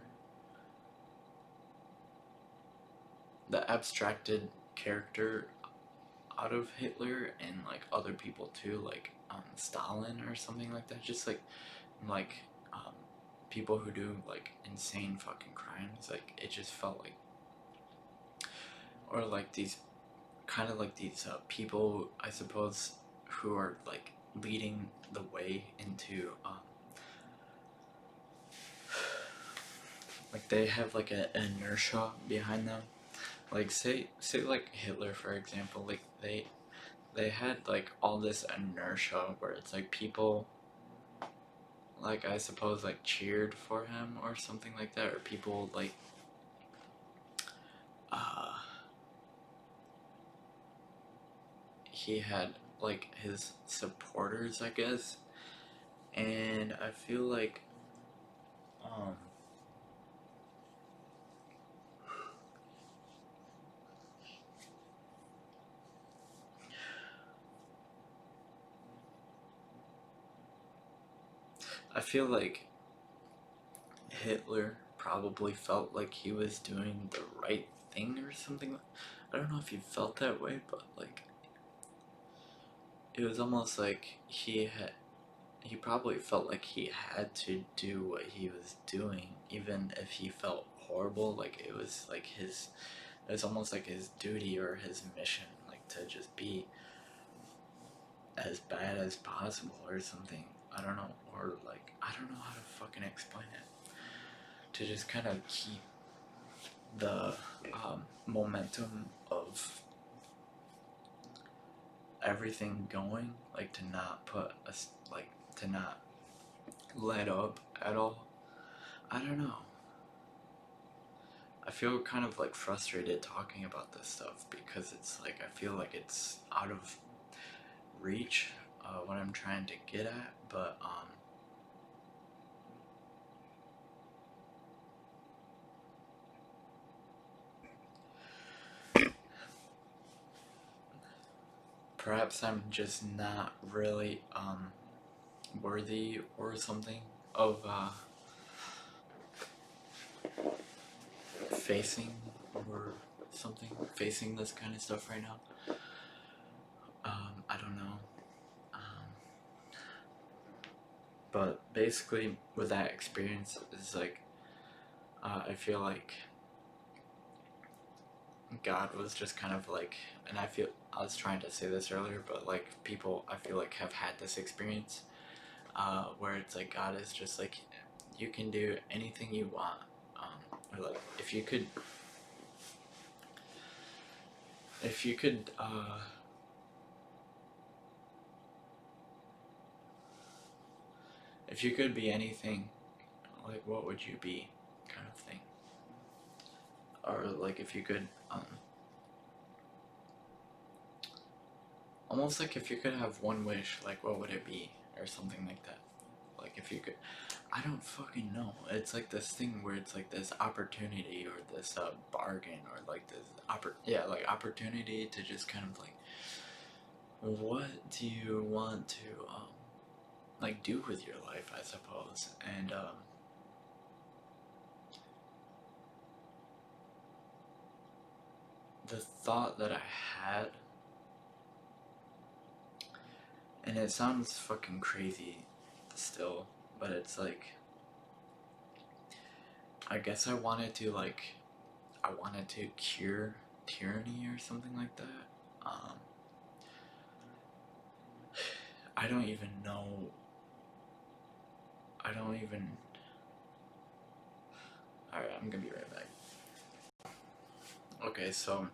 the abstracted character out of Hitler and like other people too, like Stalin or something like that. Just like um, people who do like insane fucking crimes. Like it just felt like, or like these kind of like these people, I suppose, who are like leading the way into like they have like an inertia behind them. Like say like Hitler for example, like they had like all this inertia where it's like people, like I suppose like cheered for him or something like that, or people like uh he had like his supporters, I guess. And I feel like um I feel like Hitler probably felt like he was doing the right thing or something. I don't know if you felt that way, but like it was almost like he probably felt like he had to do what he was doing, even if he felt horrible. Like it was like his, it was almost like his duty or his mission. to just be as bad as possible or something. I don't know, or like, I don't know how to fucking explain it. To just kind of keep the momentum of everything going, like to not put us, like to not let up at all. I don't know. I feel kind of like frustrated talking about this stuff because it's like I feel like it's out of reach, what I'm trying to get at, but perhaps I'm just not really worthy or something of facing or something, facing this kind of stuff right now. I don't know. But basically, with that experience, is like, I feel like God was just kind of like, and I was trying to say this earlier, but like people, I feel like have had this experience, where it's like God is just like, you can do anything you want, or like if you could, if you could, if you could be anything, like what would you be, kind of thing, or like if you could, almost like if you could have one wish, like what would it be, or something like that. Like if you could, I don't fucking know. It's like this thing where it's like this opportunity or this bargain or like this like opportunity to just kind of like, what do you want to like do with your life, I suppose. And the thought that I had, and it sounds fucking crazy still, but it's like, I guess I wanted to cure tyranny or something like that. I don't even know. I don't even. Alright, I'm gonna be right back. Okay, so.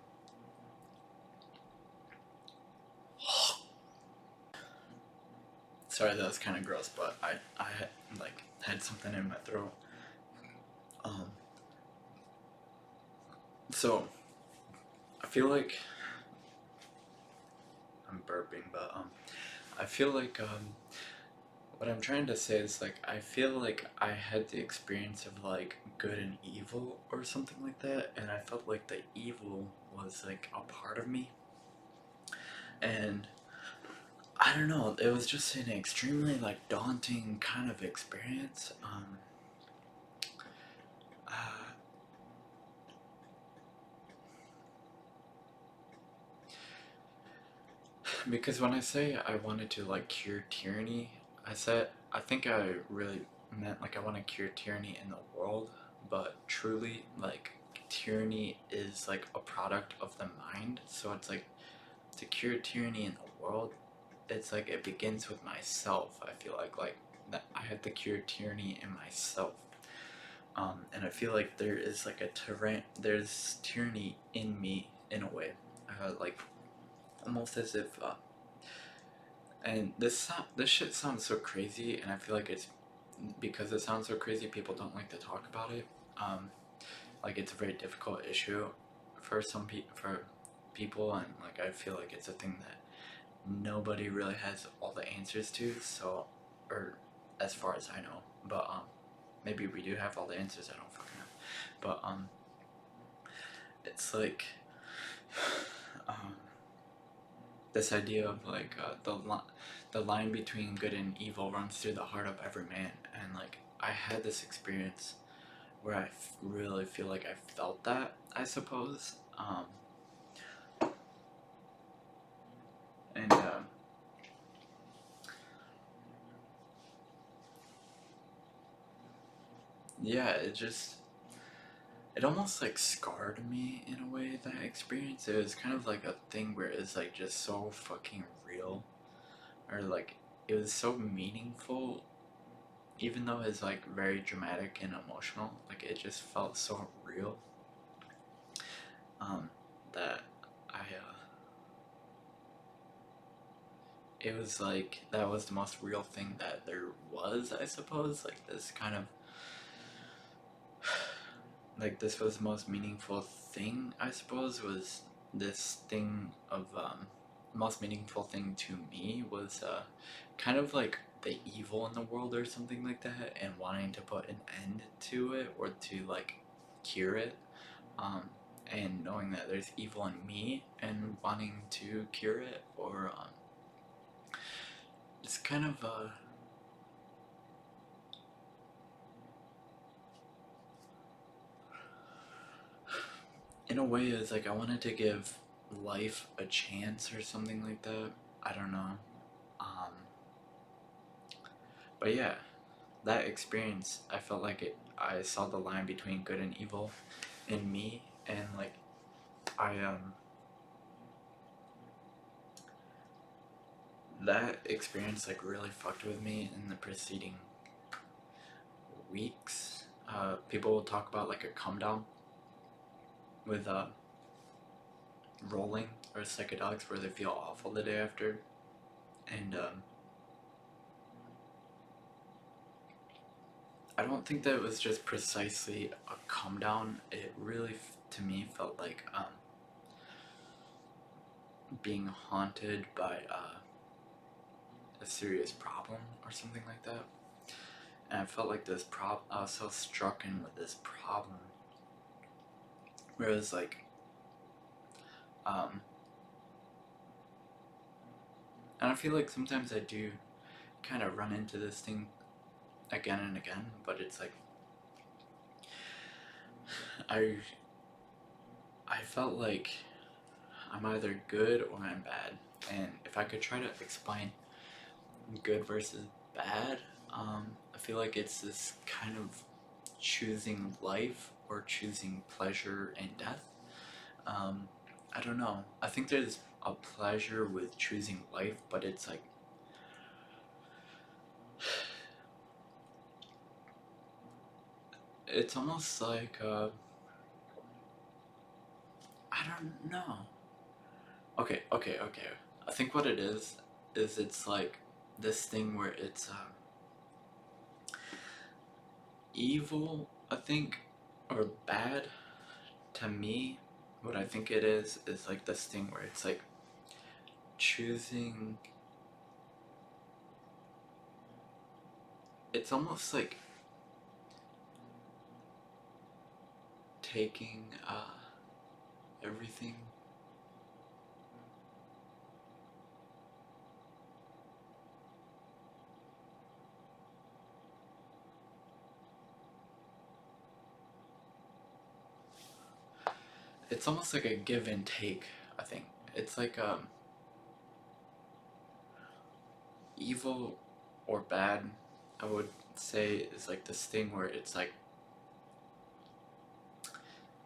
Sorry, that was kind of gross, but I like had something in my throat. So I feel like I'm burping, but I feel like what I'm trying to say is like I feel like I had the experience of like good and evil or something like that, and I felt like the evil was like a part of me, and I don't know, it was just an extremely like daunting kind of experience. Uh, because when I say I wanted to like cure tyranny, I think I really meant like I want to cure tyranny in the world, but truly like tyranny is like a product of the mind. So it's like to cure tyranny in the world, it's like it begins with myself. I feel like that I have to cure tyranny in myself. And I feel like there is like there's tyranny in me in a way, like almost as if and this shit sounds so crazy, and I feel like it's because it sounds so crazy, people don't like to talk about it. Like it's a very difficult issue for for people, and like I feel like it's a thing that nobody really has all the answers to. So, or as far as I know, but maybe we do have all the answers. I don't fucking know, but it's like this idea of like the line between good and evil runs through the heart of every man, and like I had this experience where I really feel like I felt that, I suppose, and yeah, it just it almost like scarred me in a way, that experience. It was kind of like a thing where it's like just so fucking real, or like it was so meaningful, even though it's like very dramatic and emotional. Like it just felt so real, um, that I it was like that was the most real thing that there was, I suppose. Like this kind of like this was the most meaningful thing, I suppose, was this thing of most meaningful thing to me was kind of like the evil in the world or something like that, and wanting to put an end to it or to like cure it, um, and knowing that there's evil in me and wanting to cure it, or it's kind of in a way, it's like I wanted to give life a chance or something like that. I don't know. Um, but yeah, that experience, I felt like I saw the line between good and evil in me, and like I that experience like really fucked with me in the preceding weeks. People will talk about like a come down with rolling or psychedelics where they feel awful the day after, and I don't think that it was just precisely a come down. It really, to me, felt like being haunted by a serious problem or something like that. And I felt like I was so struck in with this problem. Whereas, like, um, and I feel like sometimes I do kind of run into this thing again and again, but it's like, I, I felt like I'm either good or I'm bad. And if I could try to explain good versus bad, I feel like it's this kind of choosing life or choosing pleasure and death. Um, I don't know. I think there's a pleasure with choosing life, but it's like it's almost like I don't know. Okay. I think what it is it's like this thing where it's evil. I think, or bad to me. What I think it is like this thing where it's like choosing. It's almost like taking everything. It's almost like a give and take. I think it's like evil or bad. I would say is like this thing where it's like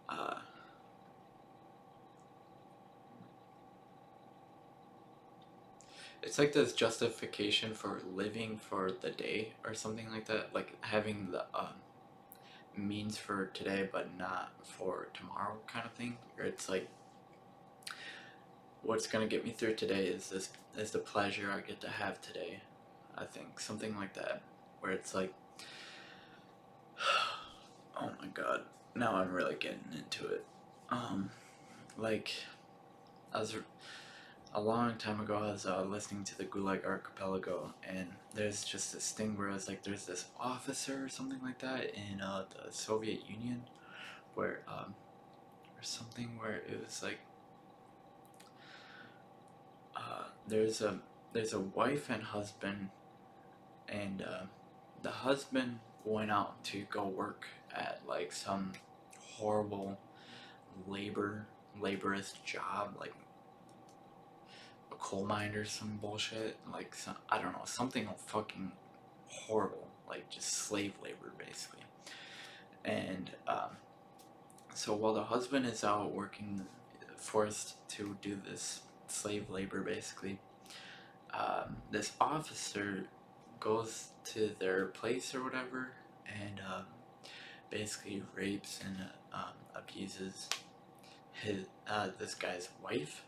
uh, it's like this justification for living for the day or something like that. Like having the means for today but not for tomorrow kind of thing. Where it's like what's gonna get me through today is the pleasure I get to have today. I think something like that, where it's like, oh my god, now I'm really getting into it. Um, like I was a long time ago, I was listening to the Gulag Archipelago, and there's just this thing where it's like there's this officer or something like that in the Soviet Union, where or something where it was like there's a wife and husband, and the husband went out to go work at like some horrible laborious job, like a coal mine or some bullshit, like some, I don't know, something fucking horrible, like just slave labor basically. And So while the husband is out working, forced to do this slave labor basically, this officer goes to their place or whatever, and basically rapes and abuses this guy's wife.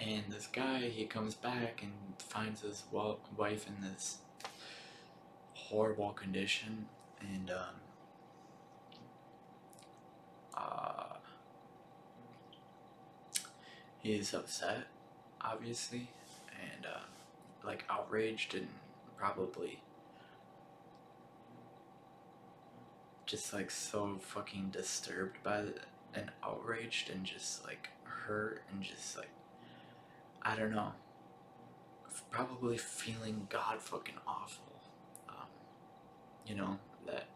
And this guy, he comes back and finds his wife in this horrible condition, and uh, he's upset, obviously, and like outraged and probably just like so fucking disturbed by it and outraged and just like hurt and just like, I don't know, probably feeling god fucking awful. Um, you know, that,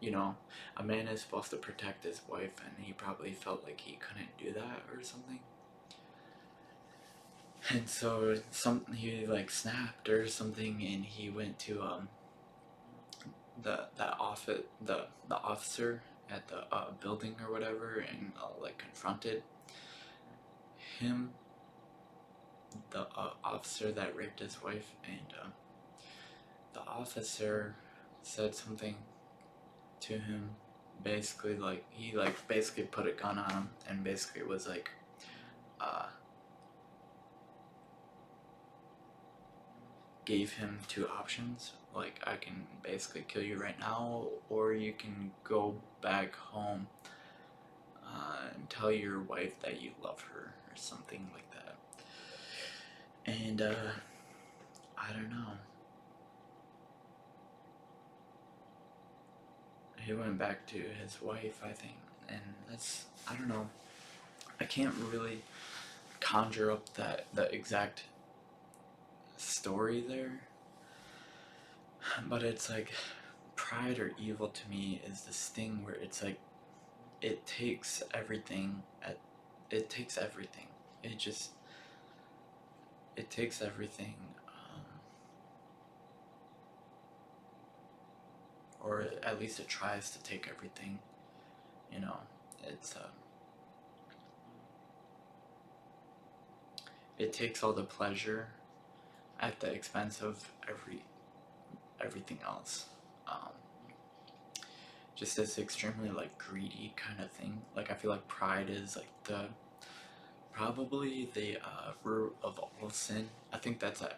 a man is supposed to protect his wife and he probably felt like he couldn't do that or something. And so he like snapped or something, and he went to the officer at the building or whatever, and like confronted him, the officer that raped his wife, and the officer said something to him, basically like he like basically put a gun on him and basically was like, uh, gave him two options, like, I can basically kill you right now, or you can go back home and tell your wife that you love her or something like that. And I don't know, he went back to his wife, I think, and that's, I don't know, I can't really conjure up the exact story there, but it's like pride or evil to me is this thing where it's like it takes everything it takes everything, it just it takes everything, or at least it tries to take everything, you know. It's it takes all the pleasure at the expense of everything else. um, just this extremely like greedy kind of thing. Like I feel like pride is like the probably the root of all sin. I think that's an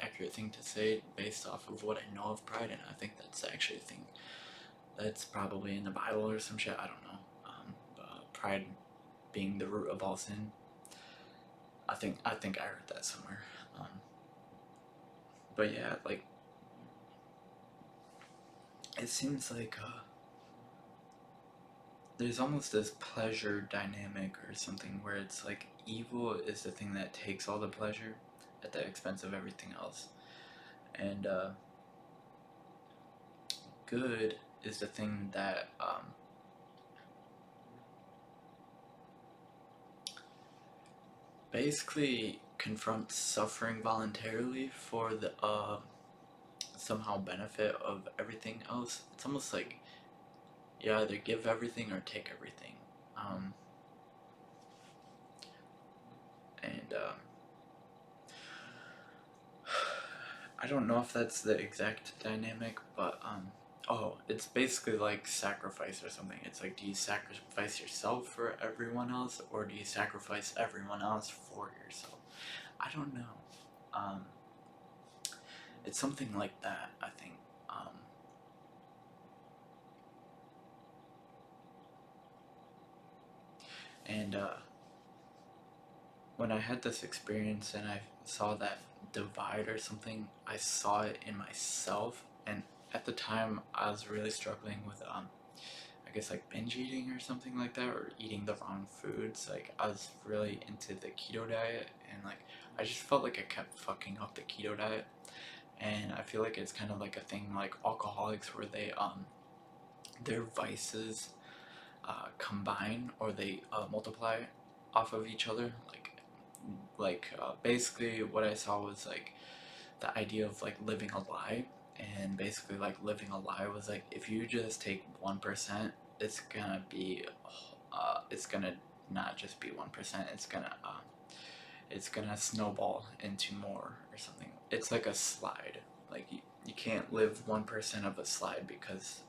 accurate thing to say based off of what I know of pride, and I think that's actually a thing that's probably in the Bible or some shit. I don't know. Pride being the root of all sin. I think I heard that somewhere. But yeah, like it seems like there's almost this pleasure dynamic or something where it's like evil is the thing that takes all the pleasure at the expense of everything else, and good is the thing that basically confronts suffering voluntarily for the somehow benefit of everything else. It's almost like you either give everything or take everything. And I don't know if that's the exact dynamic, but oh, it's basically like sacrifice or something. It's like, do you sacrifice yourself for everyone else, or do you sacrifice everyone else for yourself? I don't know. Um, it's something like that, I think. And when I had this experience and I saw that divide or something, I saw it in myself. And at the time, I was really struggling with, I guess, like binge eating or something like that, or eating the wrong foods. Like, I was really into the keto diet, and like, I just felt like I kept fucking up the keto diet. And I feel like it's kind of like a thing like alcoholics where they, their vices combine, or they multiply off of each other. Basically what I saw was like the idea of like living a lie, and basically like living a lie was like, if you just take 1%, it's gonna be it's gonna not just be 1%. It's gonna snowball into more or something. It's like a slide. Like you can't live 1% of a slide because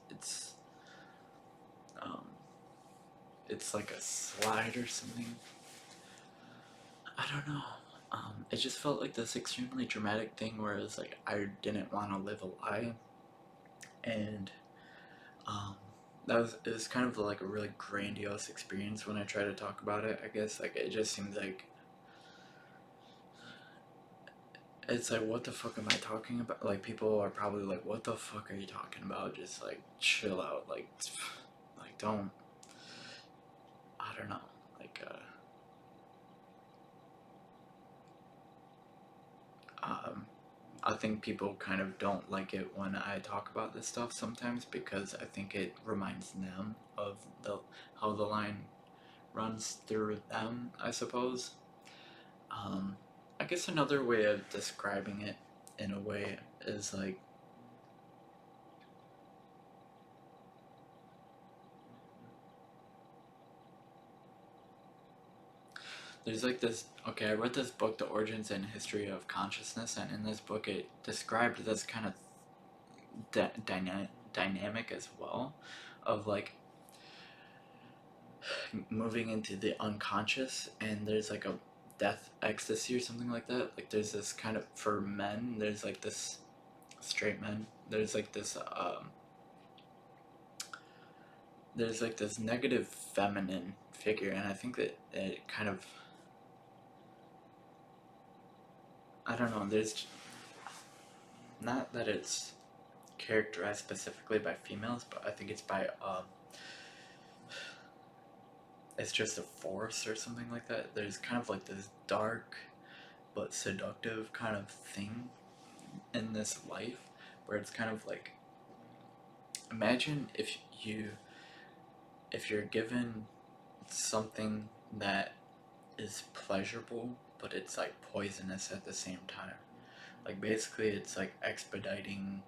um, it's like a slide or something. I don't know. It just felt like this extremely dramatic thing where it was like I didn't want to live a lie, and um, it was kind of like a really grandiose experience when I try to talk about it. I guess like it just seems like it's like, what the fuck am I talking about? Like, people are probably like, what the fuck are you talking about? Just like chill out, like don't. I don't know, like I think people kind of don't like it when I talk about this stuff sometimes because I think it reminds them of the how the line runs through them, I suppose. Um, I guess another way of describing it in a way is like there's like this. Okay, I read this book, The Origins and History of Consciousness, and in this book it described this kind of dynamic as well of like moving into the unconscious, and there's like a death ecstasy or something like that. Like there's this kind of, for men, there's like this straight men, there's like this negative feminine figure, and I think that it kind of, I don't know, there's not that it's characterized specifically by females, but I think it's by it's just a force or something like that. There's kind of like this dark but seductive kind of thing in this life where it's kind of like, imagine if you're given something that is pleasurable but it's like poisonous at the same time. Like basically it's like expediting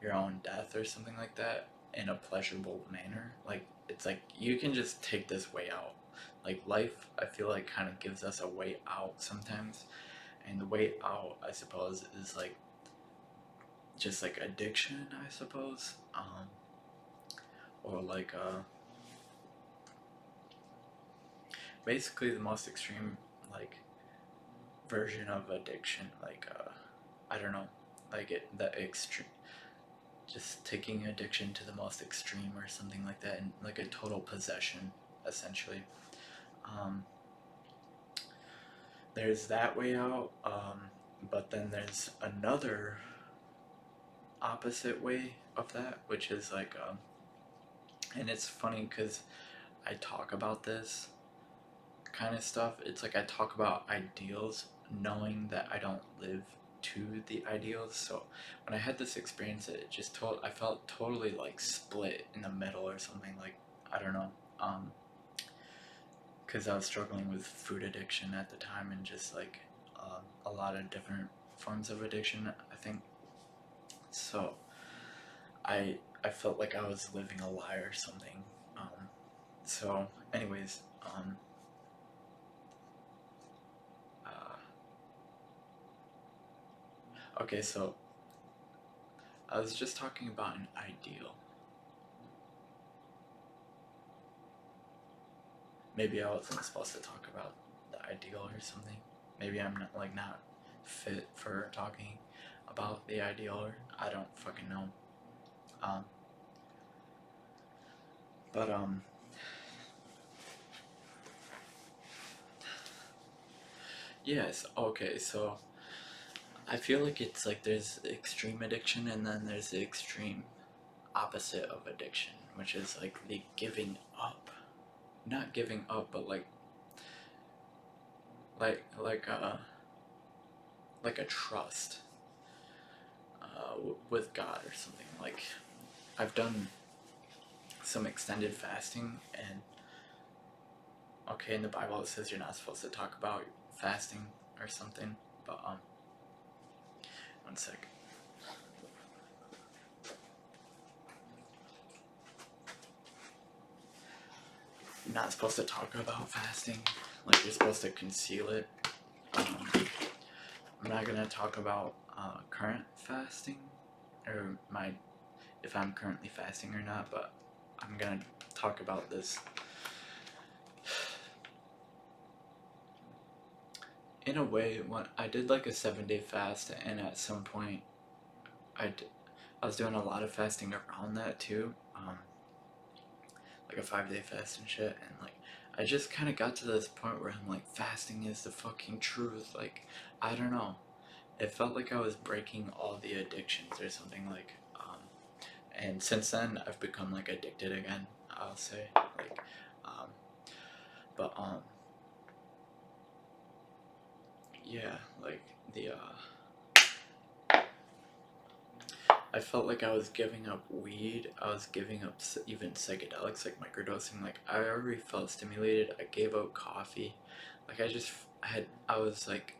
your own death or something like that in a pleasurable manner. Like it's like you can just take this way out. Like life, I feel like kind of gives us a way out sometimes, and the way out, I suppose, is like just like addiction, I suppose, or like basically the most extreme like version of addiction. Like I don't know, like the extreme, just taking addiction to the most extreme or something like that, and like a total possession, essentially. Um, there's that way out, but then there's another opposite way of that, which is like, and it's funny because I talk about this kind of stuff. It's like I talk about ideals knowing that I don't live to the ideals. So when I had this experience, I felt totally like split in the middle or something. Like, I don't know, because I was struggling with food addiction at the time, and just like a lot of different forms of addiction, I think. So I felt like I was living a lie or something. So anyways, okay, so I was just talking about an ideal. Maybe I wasn't supposed to talk about the ideal or something. Maybe I'm not fit for talking about the ideal, or I don't fucking know. Um, but yes. Okay, so I feel like it's like there's extreme addiction and then there's the extreme opposite of addiction, which is like the giving up. Not giving up, but like like uh like a trust with God or something. Like I've done some extended fasting, and okay, in the Bible it says you're not supposed to talk about fasting or something, but one sec. you're not supposed to talk about fasting. Like, you're supposed to conceal it. I'm not gonna talk about current fasting or if I'm currently fasting or not, but I'm gonna talk about this. In a way, when I did like a 7-day fast, and at some point I was doing a lot of fasting around that too, like a 5-day fast and shit, and like I just kind of got to this point where I'm like, fasting is the fucking truth. Like, I don't know, it felt like I was breaking all the addictions or something, like, and since then I've become like addicted again, I'll say, like, but yeah, like the I felt like I was giving up weed. I was giving up even psychedelics like microdosing. Like, I already felt stimulated. I gave up coffee. Like, I was like,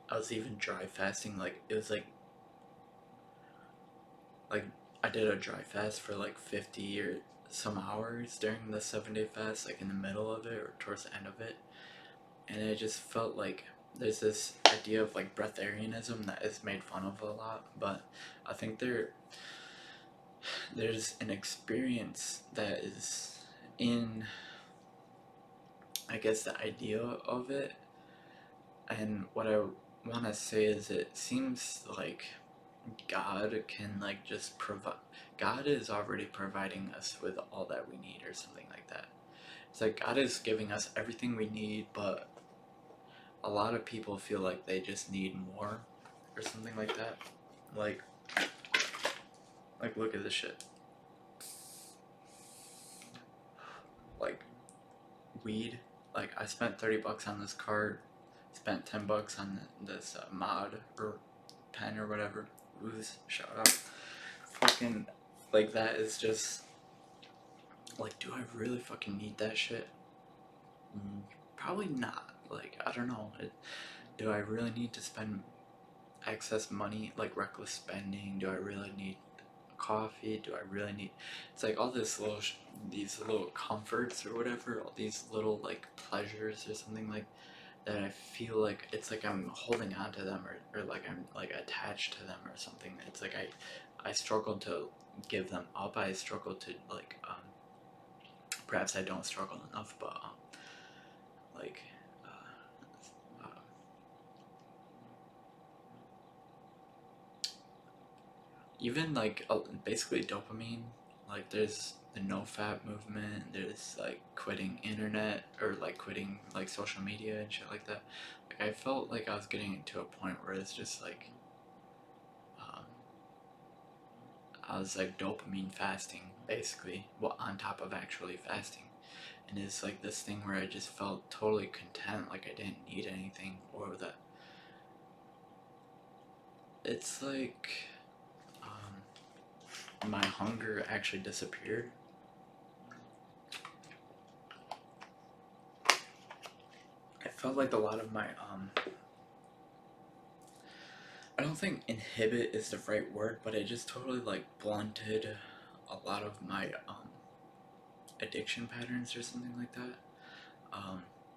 I was even dry fasting. Like, it was like I did a dry fast for like 50 or some hours during the 7-day fast, like in the middle of it or towards the end of it. And it just felt like there's this idea of like breatharianism that is made fun of a lot, but I think there's an experience that is in, I guess, the idea of it. And what I want to say is, it seems like God can like just provide, God is already providing us with all that we need or something like that. It's like God is giving us everything we need, but a lot of people feel like they just need more or something like that. Like look at this shit. Like, weed. Like, I spent $30 on this card, spent $10 on this mod or pen or whatever. Ooze, shout out. Fucking, like, that is just, like, do I really fucking need that shit? Probably not. Like, I don't know. Do I really need to spend excess money, like reckless spending? Do I really need coffee? Do I really need, it's like all this little these little comforts or whatever, all these little like pleasures or something like that. I feel like it's like I'm holding on to them, or like I'm like attached to them or something. It's like I struggle to give them up. I struggle to like perhaps I don't struggle enough, but like even like basically dopamine. Like, there's the no fap movement, there's like quitting internet or like quitting like social media and shit like that. Like, I felt like I was getting to a point where it's just like um, I was like dopamine fasting basically, well, on top of actually fasting. And it's like this thing where I just felt totally content, like I didn't need anything, or that it's like my hunger actually disappeared. I felt like a lot of my I don't think inhibit is the right word, but it just totally like blunted a lot of my addiction patterns or something like that.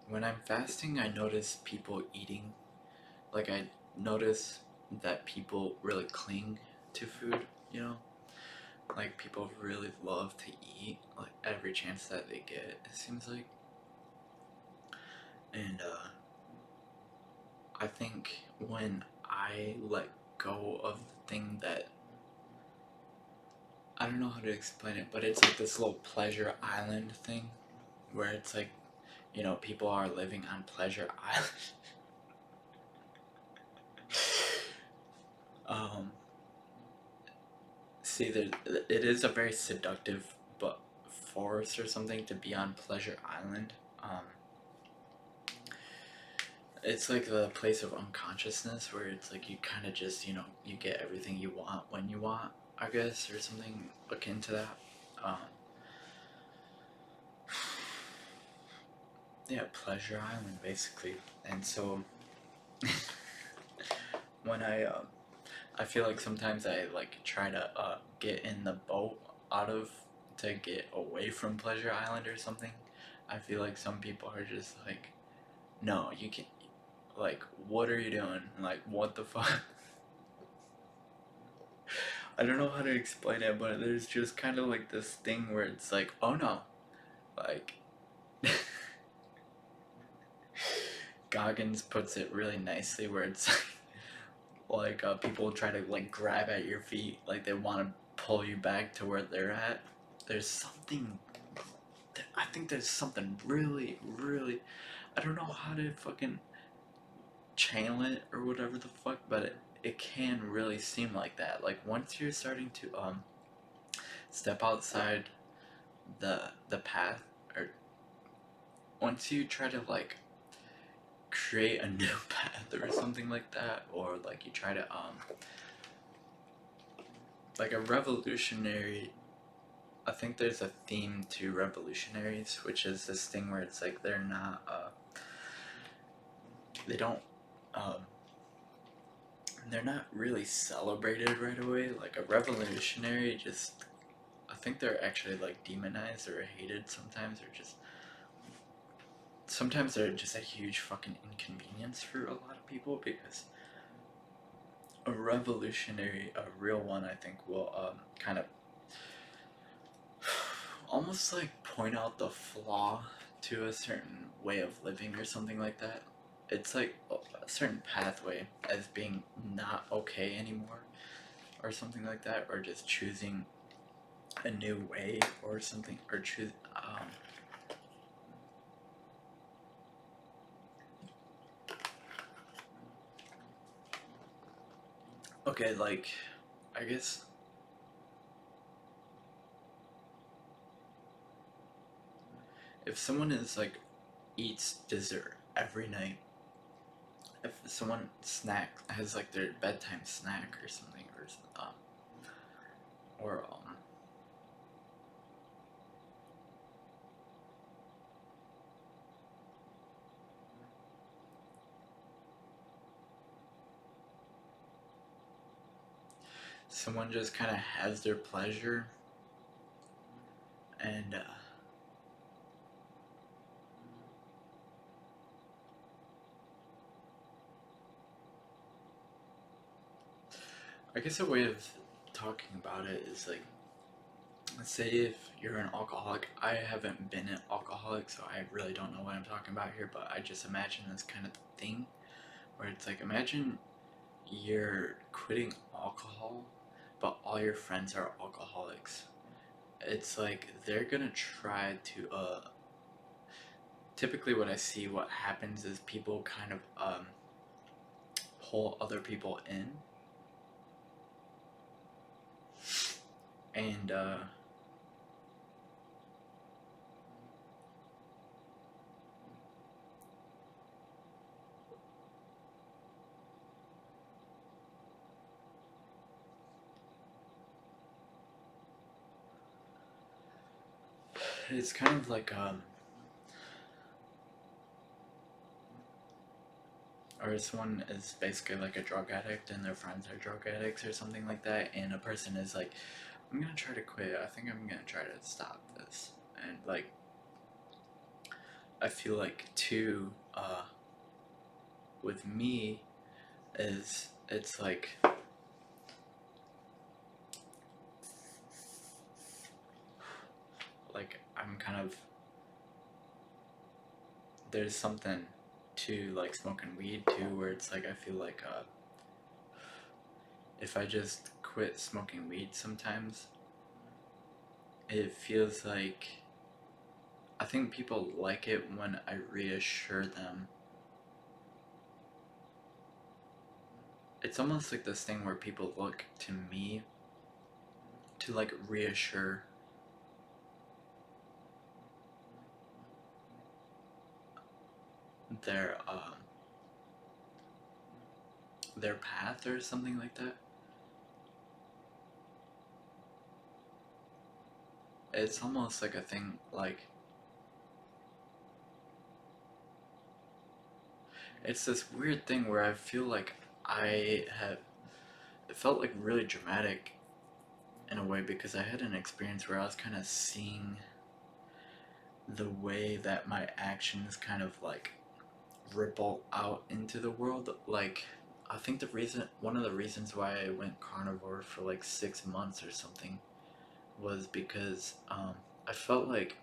When I'm fasting, I notice people eating. Like, I notice that people really cling to food, you know? Like, people really love to eat, like, every chance that they get, it seems like. And, I think when I let go of the thing that, I don't know how to explain it, but it's like this little pleasure island thing, where it's like, you know, people are living on pleasure island. See, it is a very seductive but force or something to be on pleasure island. It's like the place of unconsciousness, where it's like you kind of just, you know, you get everything you want when you want, I guess, or something akin to that. Um, yeah, pleasure island basically. And so when I feel like sometimes I like try to get in the boat out of to get away from pleasure island or something, I feel like some people are just like, no, you can't. Like, what are you doing? Like, what the fuck? I don't know how to explain it, but there's just kind of like this thing where it's like, oh no, like. Goggins puts it really nicely where it's like people try to like grab at your feet, like they want to pull you back to where they're at. There's something. I think there's something really, really. I don't know how to fucking channel it or whatever the fuck, but it can really seem like that. Like once you're starting to step outside the path, or once you try to like create a new path or something like that, or like you try to like a revolutionary. I think there's a theme to revolutionaries, which is this thing where it's like they're not they don't um they're not really celebrated right away. Like a revolutionary, just I think they're actually like demonized or hated sometimes, or just sometimes they're just a huge fucking inconvenience for a lot of people, because a revolutionary, a real one, I think will kind of almost like point out the flaw to a certain way of living or something like that. It's like a certain pathway as being not okay anymore or something like that, or just choosing a new way or something, or choose okay, like I guess if someone is like eats dessert every night, if someone snack has like their bedtime snack or something, or someone just kind of has their pleasure and I guess a way of talking about it is like, let's say if you're an alcoholic. I haven't been an alcoholic, so I really don't know what I'm talking about here, but I just imagine this kind of thing where it's like, imagine you're quitting alcohol, but all your friends are alcoholics. It's like they're gonna try to typically what I see what happens is people kind of pull other people in, and it's kind of like or someone is basically like a drug addict and their friends are drug addicts or something like that, and a person is like, I'm gonna try to quit, I think I'm gonna try to stop this. And like I feel like too with me is it's like I'm kind of, there's something to like smoking weed too, where it's like I feel like if I just quit smoking weed sometimes, it feels like I think people like it when I reassure them. It's almost like this thing where people look to me to like reassure their their path or something like that. It's almost like a thing like it's this weird thing where I feel like I have it felt like really dramatic in a way, because I had an experience where I was kind of seeing the way that my actions kind of like ripple out into the world. Like, I think one of the reasons why I went carnivore for like 6 months or something was because I felt like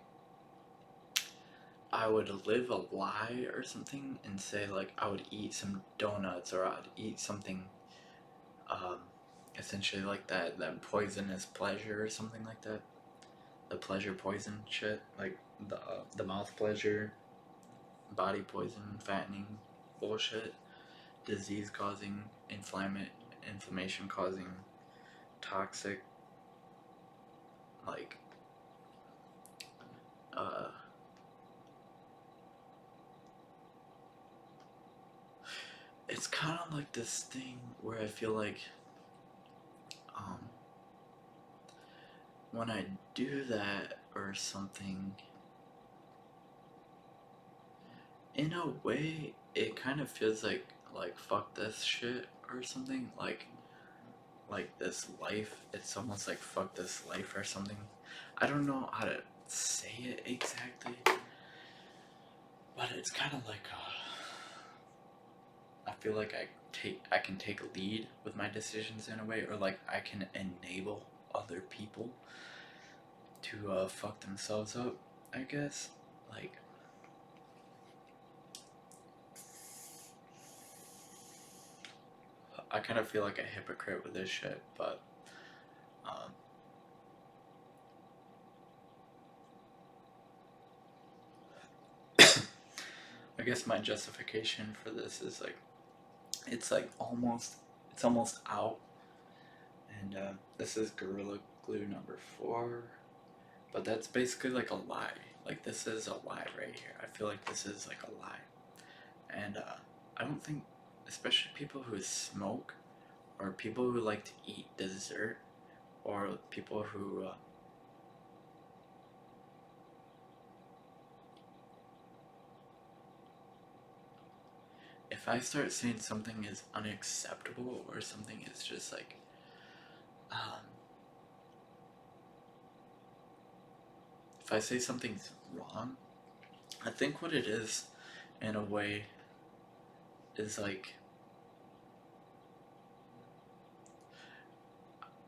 I would live a lie or something and say like I would eat some donuts or I'd eat something um, essentially like that poisonous pleasure or something like that. The pleasure poison shit, like the mouth pleasure, body poison, fattening bullshit, disease causing, inflammation causing, toxic, like uh it's kind of like this thing where I feel like um when I do that or something, in a way it kind of feels like fuck this shit or something, like this life. It's almost like fuck this life or something. I don't know how to say it exactly, but it's kind of like I feel like I can take a lead with my decisions in a way, or like I can enable other people to fuck themselves up, I guess. Like, I kind of feel like a hypocrite with this shit, but um, I guess my justification for this is like it's like it's almost out, and this is Gorilla Glue number 4, but that's basically like a lie. Like, this is a lie right here. I feel like this is like a lie, and I don't think, especially people who smoke or people who like to eat dessert or people who if I start saying something is unacceptable or something is just like um, if I say something's wrong, I think what it is in a way is like,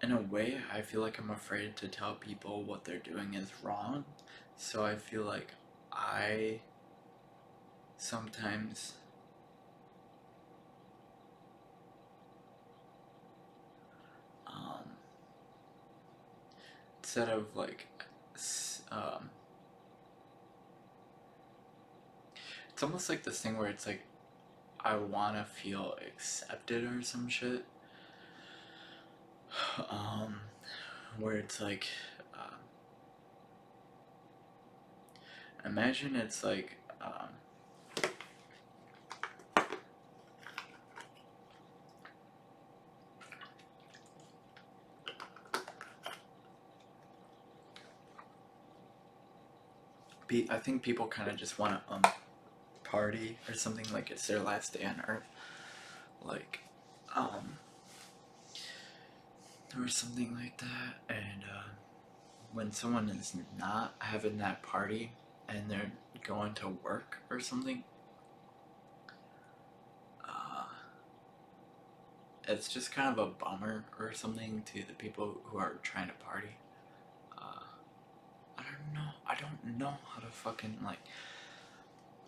in a way I feel like I'm afraid to tell people what they're doing is wrong, so I feel like I sometimes um, instead of like um, it's almost like this thing where it's like I want to feel accepted or some shit. Um, where it's like, uh, imagine it's like, I think people kind of just want to party or something, like it's their last day on Earth, like, um, or something like that, and when someone is not having that party and they're going to work or something, uh, it's just kind of a bummer or something to the people who are trying to party. Uh, I don't know. I don't know how to fucking like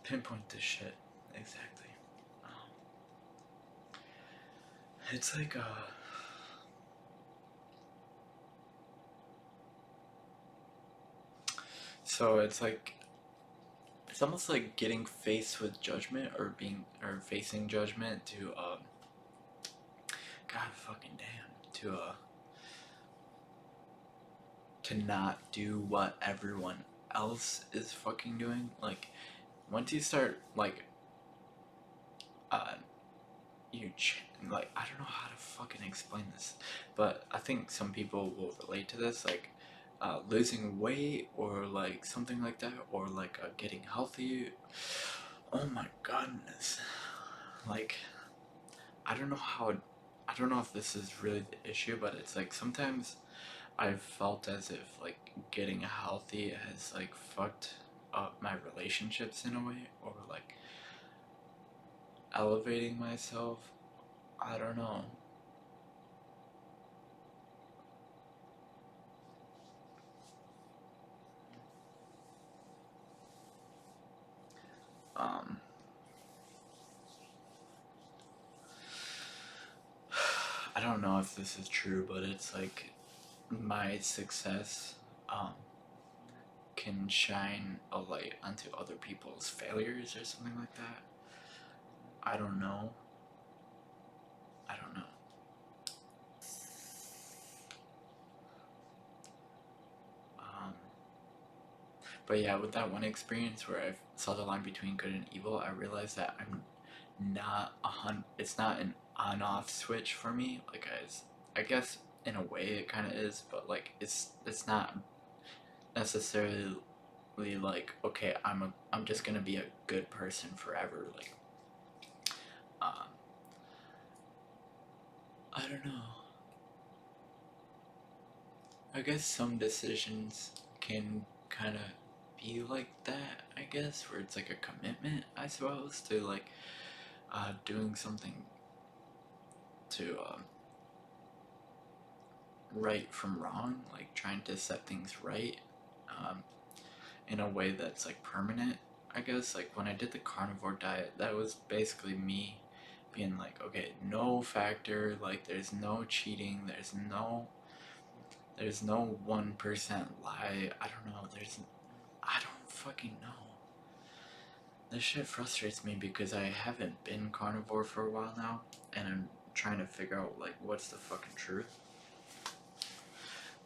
pinpoint this shit exactly. Um, it's like so it's like it's almost like getting faced with judgment or facing judgment to god fucking damn, to not do what everyone else is fucking doing. Like, once you start like uh like, I don't know how to fucking explain this, but I think some people will relate to this, like losing weight or like something like that, or like getting healthy. Oh my goodness, like, I don't know how, I don't know if this is really the issue, but it's like sometimes I've felt as if like getting healthy has like fucked my relationships in a way, or like elevating myself. I don't know. Um, I don't know if this is true, but it's like my success um, can shine a light onto other people's failures or something like that. I don't know. I don't know. Um, but yeah, with that one experience where I saw the line between good and evil, I realized that I'm not it's not an on-off switch for me. Like I guess in a way it kind of is, but like it's not necessarily like, okay, I'm just gonna be a good person forever. Like um, I don't know. I guess some decisions can kind of be like that, I guess, where it's like a commitment, I suppose, to like doing something to right from wrong, like trying to set things right um, in a way that's like permanent. I guess like when I did the carnivore diet, that was basically me being like, okay, no factor, like there's no cheating, there's no 1% lie. I don't know. I don't fucking know. This shit frustrates me because I haven't been carnivore for a while now, and I'm trying to figure out like what's the fucking truth.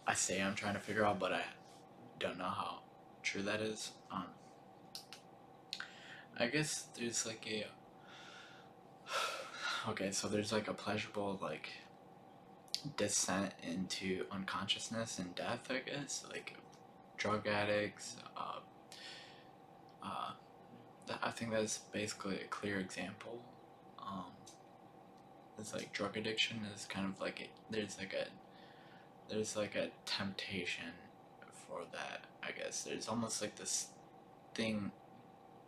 I say I'm trying to figure out, but I don't know how true that is. I guess there's like a okay, so there's like a pleasurable like descent into unconsciousness and death. I guess like drug addicts. Uh, I think that's basically a clear example. Um, it's like drug addiction is kind of like there's like a temptation for that. I guess there's almost like this thing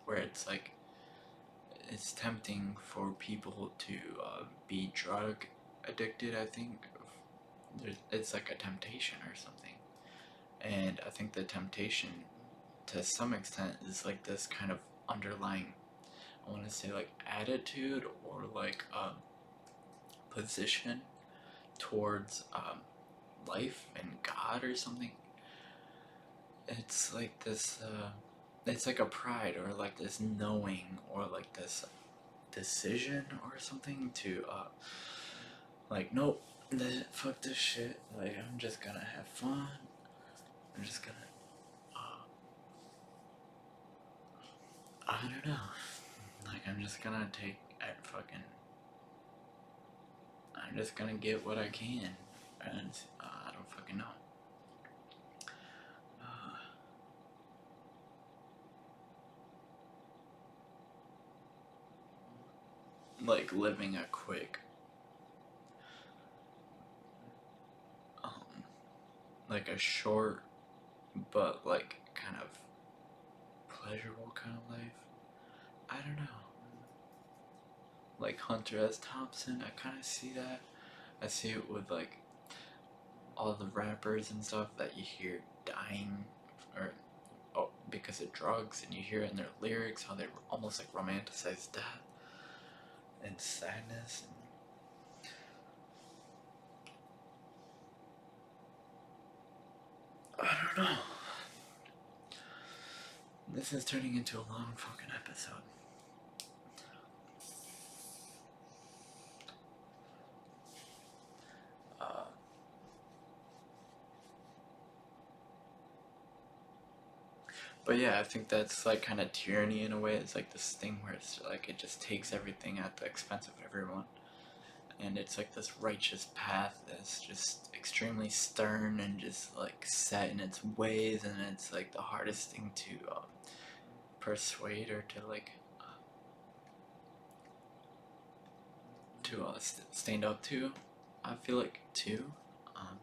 where it's like it's tempting for people to be drug addicted. I think it's like a temptation or something, and I think the temptation to some extent is like this kind of underlying, I want to say like attitude or like position towards life and God or something. It's like this it's like a pride or like this knowing or like this decision or something to like, nope, fuck this shit, like I'm just gonna have fun, I'm just gonna I don't know, like I'm just gonna take at fucking I'm just gonna get what I can, and I don't fucking know. Uh, like living a quick, um, like a short, but like kind of pleasurable kind of life. I don't know. Like Hunter S. Thompson, I kind of see that. I see it with like all the rappers and stuff that you hear dying or because of drugs, and you hear it in their lyrics how they almost like romanticize death and sadness. And I don't know. This is turning into a long fucking episode. But yeah, I think that's like kind of tyranny in a way. It's like this thing where it's like it just takes everything at the expense of everyone. And it's like this righteous path that's just extremely stern and just like set in its ways, and it's like the hardest thing to persuade or to like stand up to. I feel like too. Um,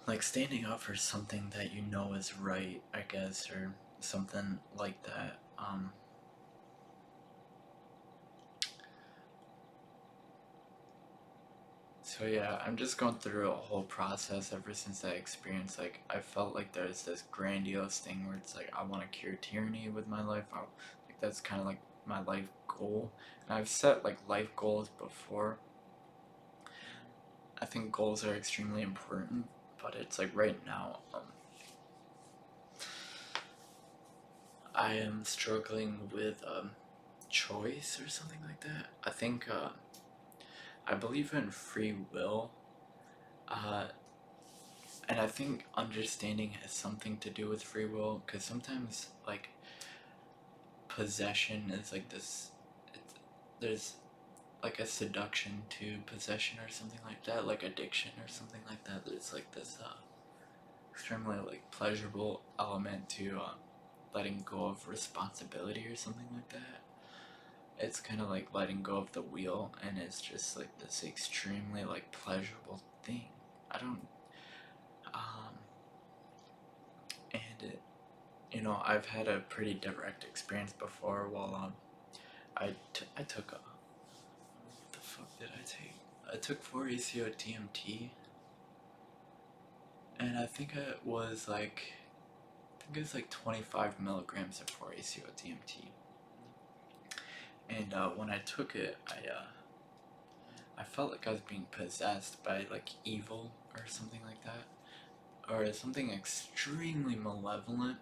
like standing up for something that you know is right, I guess, or something like that. So yeah, I'm just going through a whole process ever since that experience. Like I felt like there's this grandiose thing where it's like I want to cure tyranny with my life. Like that's kind of like my life goal. And I've set like life goals before. I think goals are extremely important, but it's like right now, I am struggling with choice or something like that. I think I believe in free will, uh, and I think understanding has something to do with free will. Because sometimes like possession is like this. There's like a seduction to possession or something like that, like addiction or something like that. There's like this extremely like pleasurable element to letting go of responsibility or something like that. It's kind of like letting go of the wheel, and it's just like this extremely like pleasurable thing. I don't, um, and it, I've had a pretty direct experience before. While I took what the fuck did I take? I took 4-ACO DMT, and I think it was like 25 milligrams of 4-ACO DMT. And when I took it, I felt like I was being possessed by like evil or something like that, or something extremely malevolent.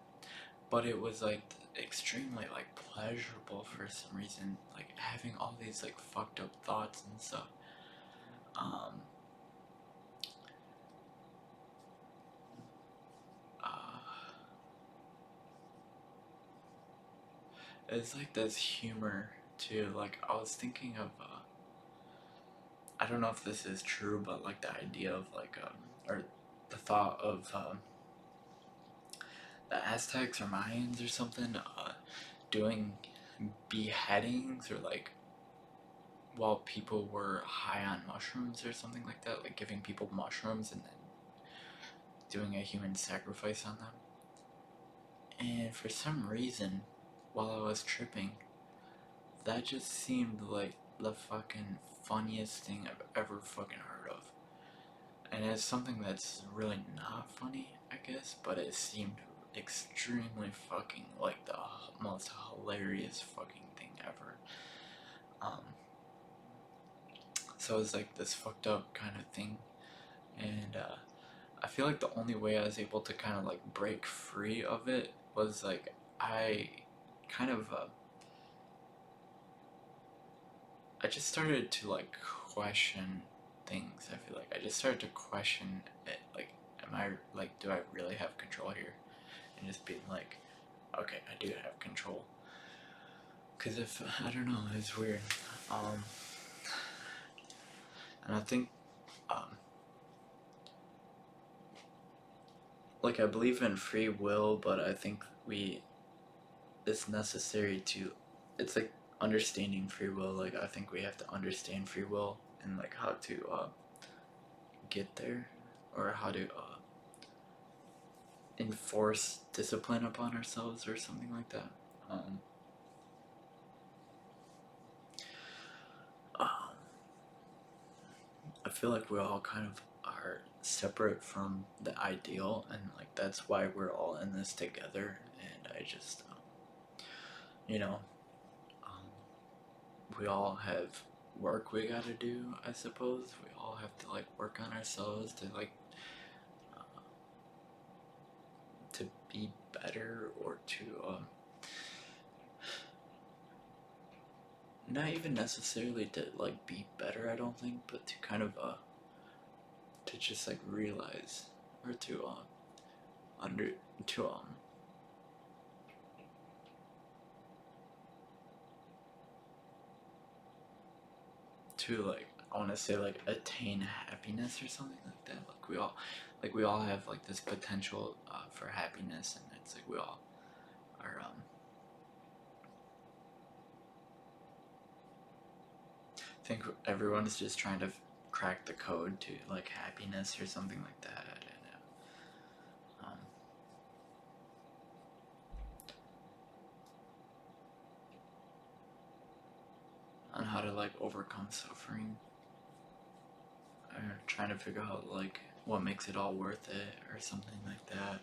But it was like extremely like pleasurable for some reason, like having all these like fucked up thoughts and stuff. Um, uh, it's like this humor too. Like I was thinking of, I don't know if this is true, but like the idea of like, or the thought of the Aztecs or Mayans or something, doing beheadings or like while people were high on mushrooms or something like that, like giving people mushrooms and then doing a human sacrifice on them. And for some reason, while I was tripping, that just seemed like the fucking funniest thing I've ever fucking heard of. And it's something that's really not funny, I guess, but it seemed extremely fucking like the most hilarious fucking thing ever. Um, so it's like this fucked up kind of thing, and I feel like the only way I was able to kind of like break free of it was like I kind of I just started to like question things. I feel like I just started to question it. Like, am I like, do I really have control here? And just being like, okay, I do have control. Cause if I don't know, it's weird. Um, and I think, um, like I believe in free will, but I think it's necessary to. It's like understanding free will. Like I think we have to understand free will and like how to get there, or how to enforce discipline upon ourselves or something like that. Um, um, I feel like we all kind of are separate from the ideal, and like that's why we're all in this together. And I just, you know, um, we all have work we gotta do. I suppose we all have to like work on ourselves to like uh, to be better, or to not even necessarily to like be better, I don't think, but to kind of to just like realize, or to under to to like, I want to say like attain happiness or something like that. Like we all have like this potential for happiness, and it's like we all are I think everyone's just trying to crack the code to like happiness or something like that. I don't know. like overcome suffering, or trying to figure out like what makes it all worth it or something like that.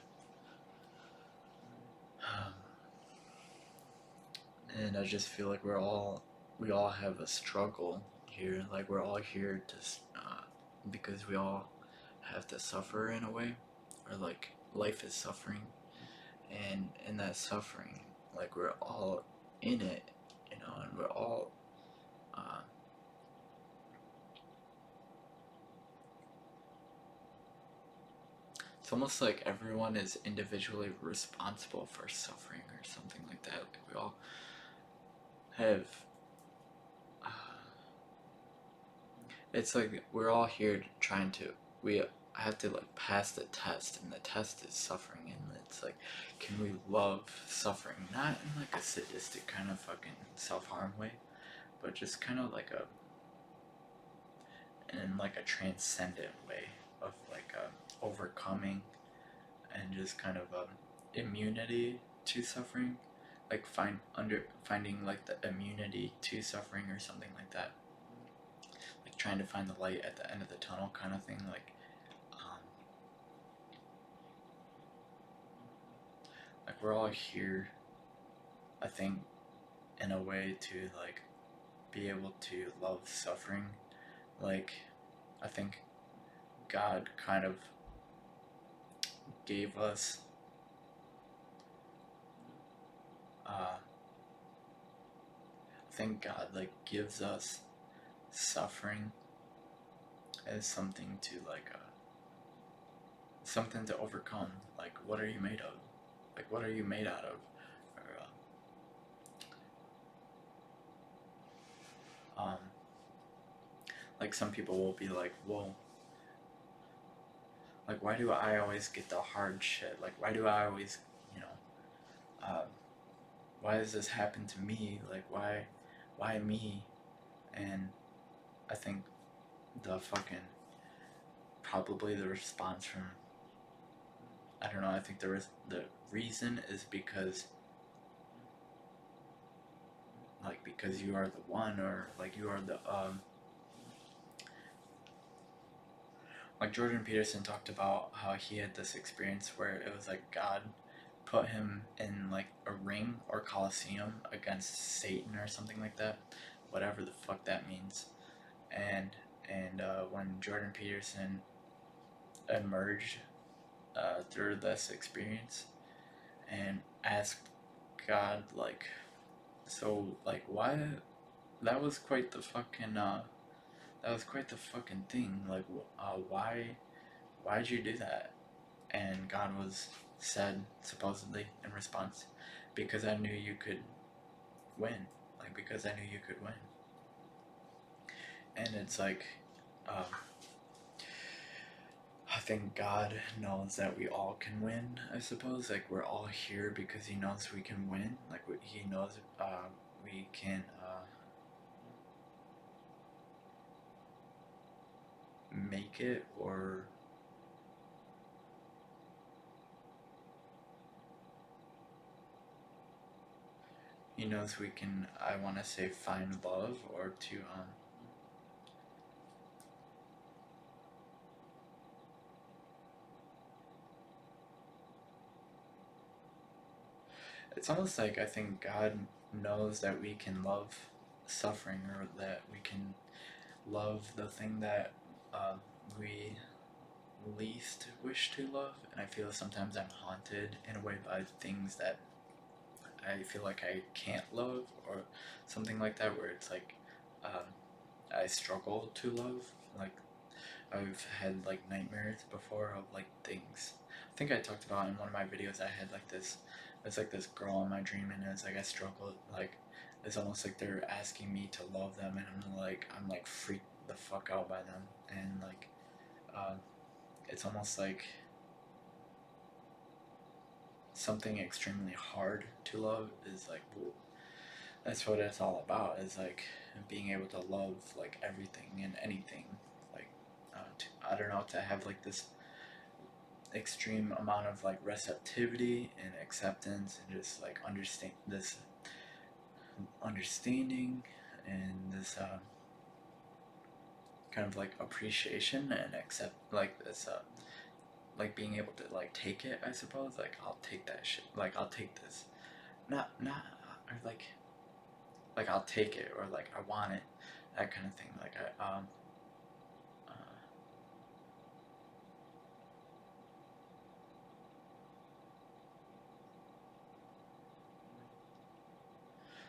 And I just feel like we all have a struggle here. Like we're all here to because we all have to suffer in a way, or like life is suffering, and in that suffering, like we're all in it, you know, and we're all uh, it's almost like everyone is individually responsible for suffering or something like that. Like we all have uh, it's like we're all here trying to we have to like pass the test, and the test is suffering, and it's like, can we love suffering, not in like a sadistic kind of fucking self-harm way, but just kind of like a in like a transcendent way of like overcoming, and just kind of immunity to suffering, like finding like the immunity to suffering or something like that, like trying to find the light at the end of the tunnel kind of thing, like we're all here, I think, in a way to like be able to love suffering. Like I think God kind of gave us I think God like gives us suffering as something to like something to overcome. Like what are you made of? Like what are you made out of? Or like some people will be like, whoa, like why do I always get the hard shit? Like why do I always, you know, why does this happen to me? Like why me? And I think the fucking probably the response from I don't know. I think the reason is because like because you are the one, or like you are the like Jordan Peterson talked about how he had this experience where it was like God put him in like a ring or coliseum against Satan or something like that, whatever the fuck that means. And when Jordan Peterson emerged through this experience and asked God like, so like why, that was quite the fucking that was quite the fucking thing, like why'd you do that? And God was said supposedly in response, because I knew you could win, like because I knew you could win. And it's like I think God knows that we all can win, I suppose. Like we're all here because he knows we can win, like he knows we can make it, or he knows we can, I want to say, find love, or to it's almost like I think God knows that we can love suffering, or that we can love the thing that we least wish to love. And I feel sometimes I'm haunted in a way by things that I feel like I can't love, or something like that, where it's like um, I struggle to love. Like I've had like nightmares before of like things. I think I talked about in one of my videos. I had like this. It's like this girl in my dream, and it's like I struggle. Like it's almost like they're asking me to love them, and I'm like freaked the fuck out by them, and like uh, it's almost like something extremely hard to love is like, well, that's what it's all about. Is like being able to love like everything and anything. Like I don't know, to have like this extreme amount of like receptivity and acceptance, and just like understanding and this kind of like appreciation and accept like this like being able to like take it, I suppose. Like I'll take that shit. Like I'll take this. Not or like I'll take it, or like I want it, that kind of thing. Like uh,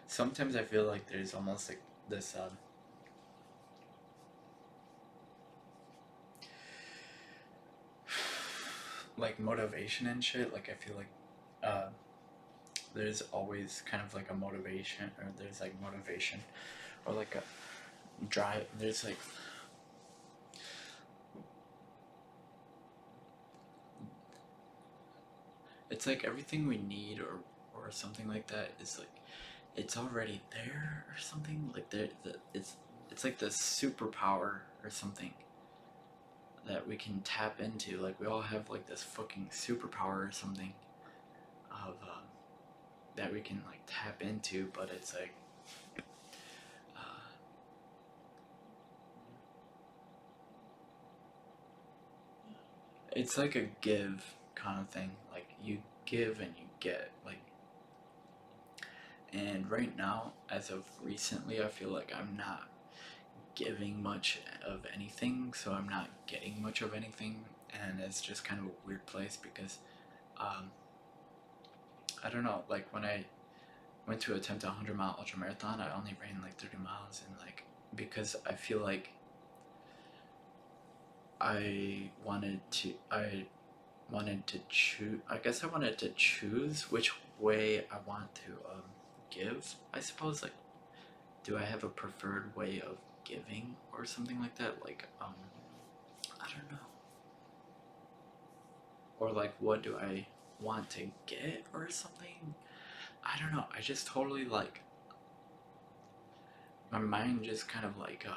sometimes I feel like there's almost like this like motivation and shit. Like I feel like uh, there's always kind of like a motivation, or there's like motivation, or like a drive. There's like it's like everything we need, or something like that is like it's already there or something. Like it's like the superpower or something that we can tap into. Like we all have like this fucking superpower or something of that we can like tap into, but it's like uh, it's like a give kind of thing. Like you give and you get. Like, and right now, as of recently, I feel like I'm not giving much of anything, so I'm not getting much of anything, and it's just kind of a weird place because um, I don't know. Like when I went to attempt a 100-mile ultra marathon, I only ran like 30 miles, and like because I feel like I wanted to choose. I guess I wanted to choose which way I want to give. I suppose, like, do I have a preferred way of giving or something like that? Like I don't know. Or like, what do I want to get or something? I don't know. I just totally like my mind just kind of like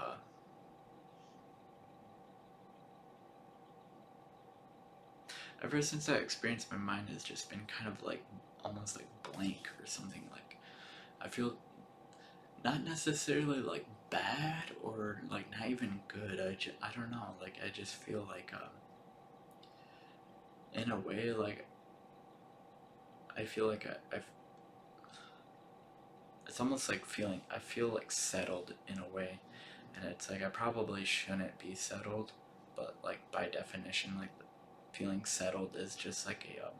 ever since that experience, my mind has just been kind of like almost like blank or something. Like I feel not necessarily like bad or like not even good. I don't know. Like I just feel like in a way, like I feel like I've it's almost like feeling I feel like settled in a way, and it's like I probably shouldn't be settled, but like by definition, like feeling settled is just like a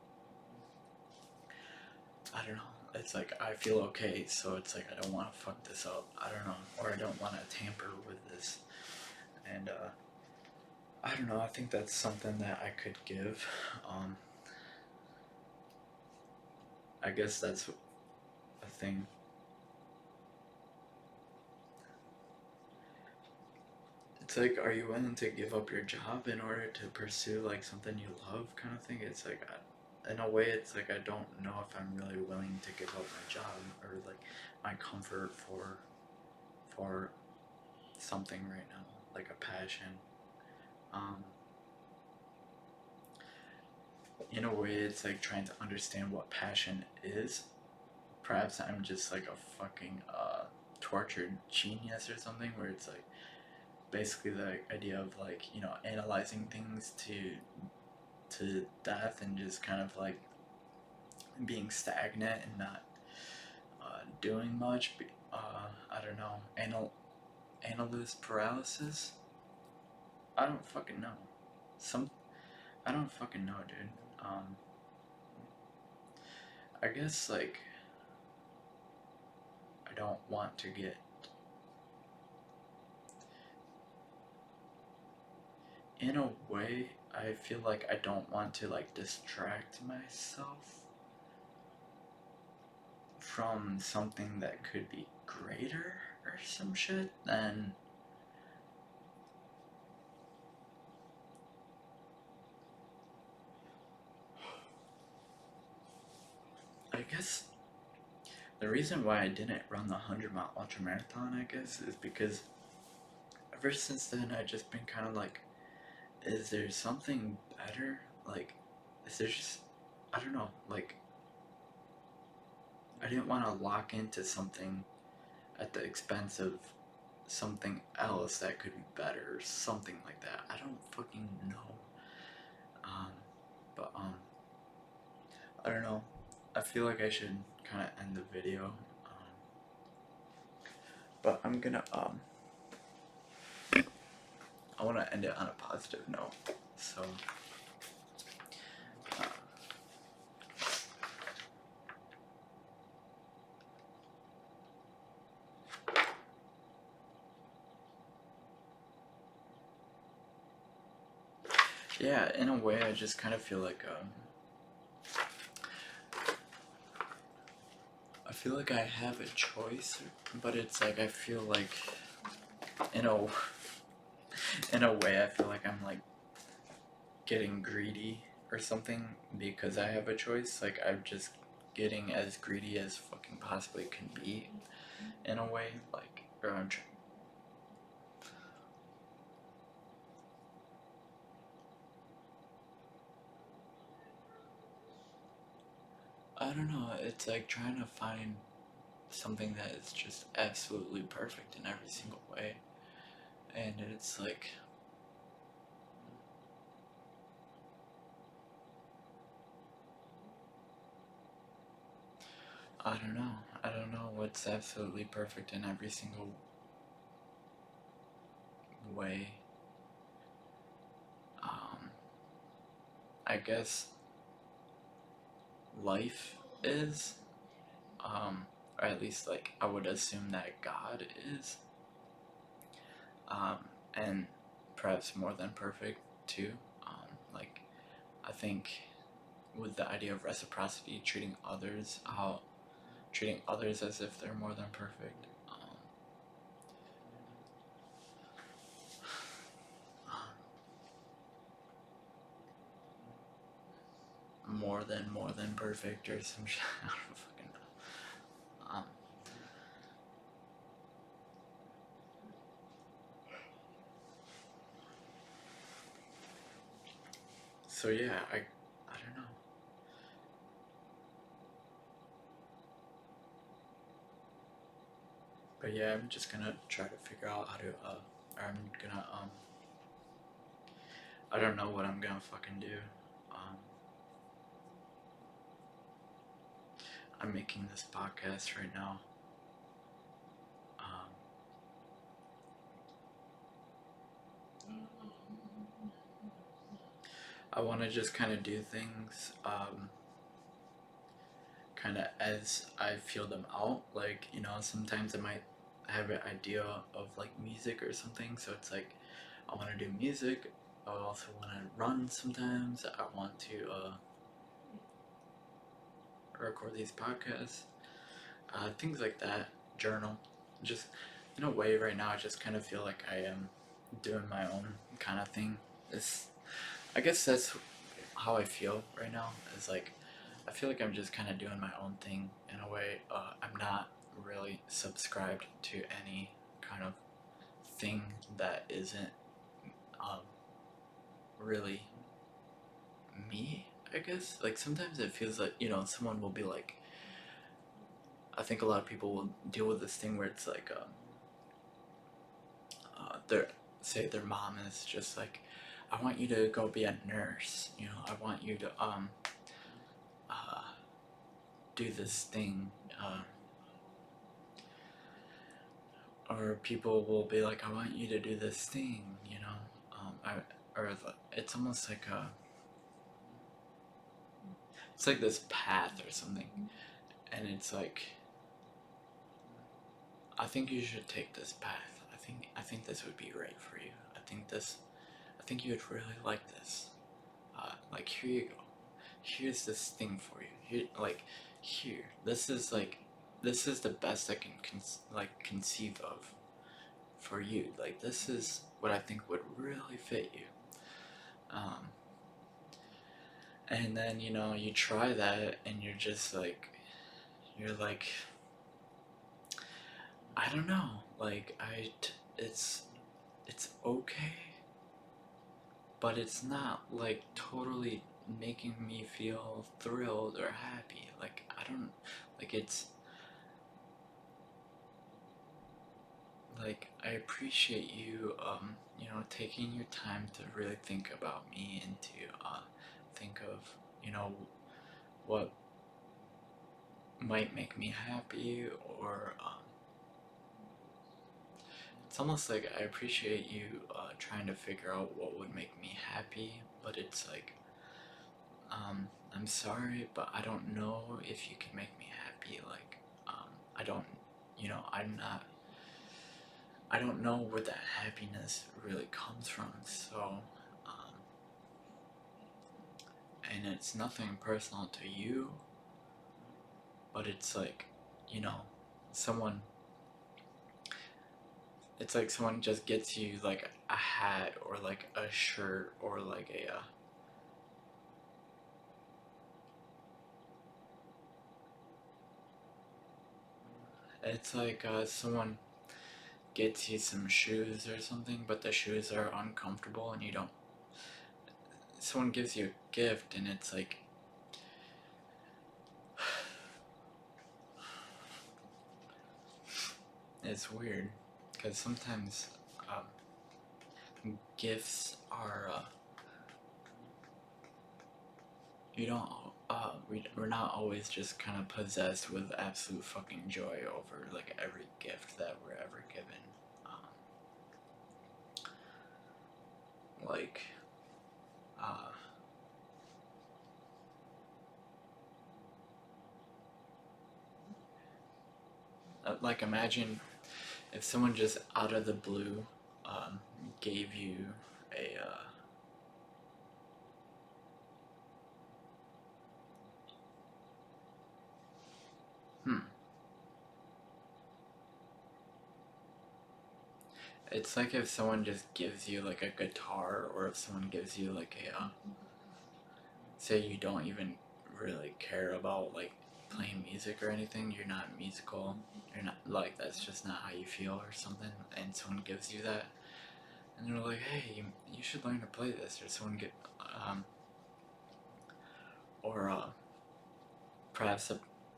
I don't know. It's like I feel okay, so it's like I don't want to fuck this up. I don't know, or I don't want to tamper with this, and I don't know. I think that's something that I could give. Um, I guess that's a thing. It's like, are you willing to give up your job in order to pursue like something you love, kind of thing? It's like, in a way, it's like I don't know if I'm really willing to give up my job or like my comfort for something right now, like a passion. Um, in a way, it's like trying to understand what passion is. Perhaps I'm just like a fucking tortured genius or something, where it's like basically the idea of like analyzing things to death and just kind of like being stagnant and not doing much. I don't know. Analyst paralysis. I don't fucking know. Some I don't fucking know, dude. I guess like I don't want to get in a way. I feel like I don't want to like distract myself from something that could be greater or some shit. Then I guess the reason why I didn't run the 100-mile ultra marathon, I guess, is because ever since then I just been kind of like, is there something better? Like, is there just, I don't know, like, I didn't want to lock into something. at the expense of something else that could be better or something like that. I don't fucking know. Um, but I don't know. I feel like I should kind of end the video. But I'm gonna I want to end it on a positive note. So uh, yeah, in a way, I just kind of feel like I feel like I have a choice, but it's like I feel like in a in a way I feel like I'm like getting greedy or something because I have a choice. Like I'm just getting as greedy as fucking possibly can be in a way. Like or I don't know. It's like trying to find something that is just absolutely perfect in every single way, and it's like I don't know. I don't know what's absolutely perfect in every single way. Um, I guess life is, or at least like I would assume that God is, um, and perhaps more than perfect too. Like I think with the idea of reciprocity, treating others as if they're more than perfect. More than perfect or some shit. I don't fucking know. So yeah, I don't know. But yeah, I'm just gonna try to figure out how to I'm gonna I don't know what I'm gonna fucking do. Um I'm making this podcast right now. Um I wanna just kinda do things kinda as I feel them out. Like, you know, sometimes I might have an idea of like music or something, so it's like I wanna do music. I also wanna run sometimes. I want to record these podcasts, things like that, journal. Just in a way, right now, I just kind of feel like I am doing my own kind of thing. It's, I guess that's how I feel right now. Is like, I feel like I'm just kind of doing my own thing in a way. I'm not really subscribed to any kind of thing that isn't um, really me, I guess. Like, sometimes it feels like, you know, someone will be like, I think a lot of people will deal with this thing where it's like, their say their mom is just like, I want you to go be a nurse. You know, I want you to uh, do this thing. Or people will be like, I want you to do this thing. You know, it's almost like it's like this path or something, and it's like, I think you should take this path. I think this would be right for you. I think you would really like this. Like here you go. Here's this thing for you. Here, like here. This is the best I can conceive of for you. Like this is what I think would really fit you. Um, and then you know you try that and you're like I don't know. Like it's okay, but it's not like totally making me feel thrilled or happy. Like I don't like it's like, I appreciate you, taking your time to really think about me and to think of, what might make me happy, or it's almost like I appreciate you trying to figure out what would make me happy, but it's like, I'm sorry, but I don't know if you can make me happy. Like, I don't, I don't know where that happiness really comes from. So, um, and it's nothing personal to you, but it's like, you know, someone, it's like someone just gets you like a hat or like a shirt or like it's like someone gets you some shoes or something, but the shoes are uncomfortable and you don't. Someone gives you a gift and it's like, it's weird because sometimes gifts are you don't we're not always just kind of possessed with absolute fucking joy over like every gift that we're ever given. Like uh, like imagine if someone just out of the blue um, gave you a hmm it's like if someone just gives you like a guitar, or if someone gives you like a say you don't even really care about like playing music or anything, you're not musical, you're not like, that's just not how you feel or something, and someone gives you that and they're like, hey, you should learn to play this, or someone get um or perhaps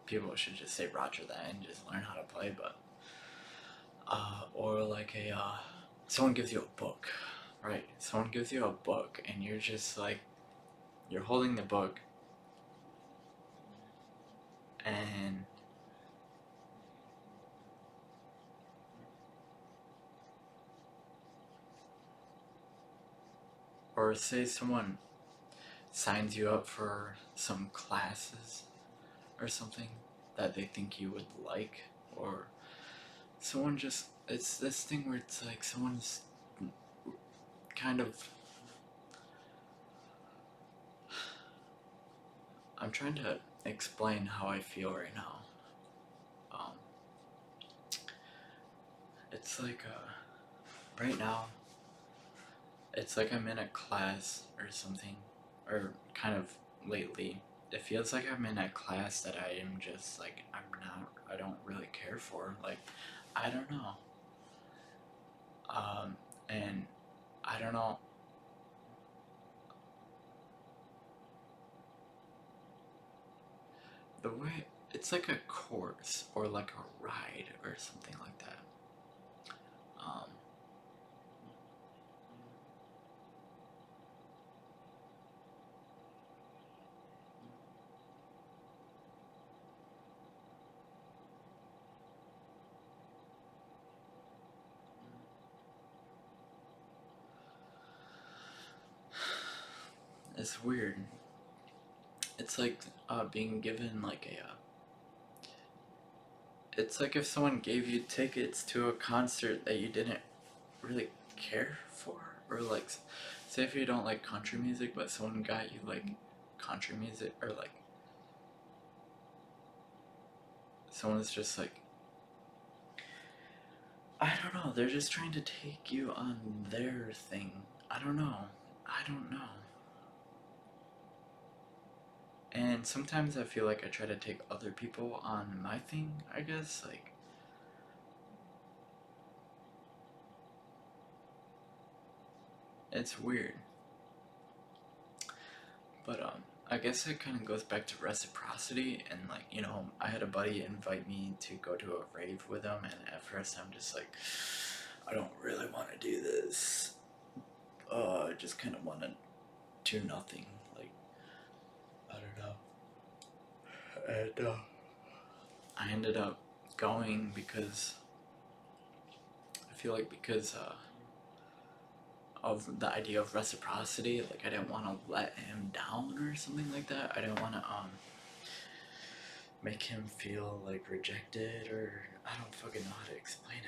people should just say Roger that and just learn how to play, but or like a someone gives you a book, right? Someone gives you a book and you're just like, you're holding the book and or say someone signs you up for some classes or something that they think you would like, or someone just, it's this thing where it's like someone's kind of, I'm trying to explain how I feel right now. um, it's like right now it's like I'm in a class or something, or kind of lately it feels like I'm in a class that I am just like, I don't really care for, like, I don't know. And I don't know, the way, it's like a course or like a ride or something like that. um, it's weird. It's like being given like it's like if someone gave you tickets to a concert that you didn't really care for, or like, say if you don't like country music, but someone got you like country music, or like someone's just like, I don't know, they're just trying to take you on their thing. I don't know. I don't know. And sometimes I feel like I try to take other people on my thing, I guess. Like, it's weird. But I guess it kind of goes back to reciprocity, and like, you know, I had a buddy invite me to go to a rave with him, and at first I'm just like, I don't really want to do this. I just kind of want to do nothing. Like, I don't know. And I ended up going because I feel like because of the idea of reciprocity, like I didn't want to let him down or something like that. I didn't want to make him feel like rejected, or I don't fucking know how to explain it.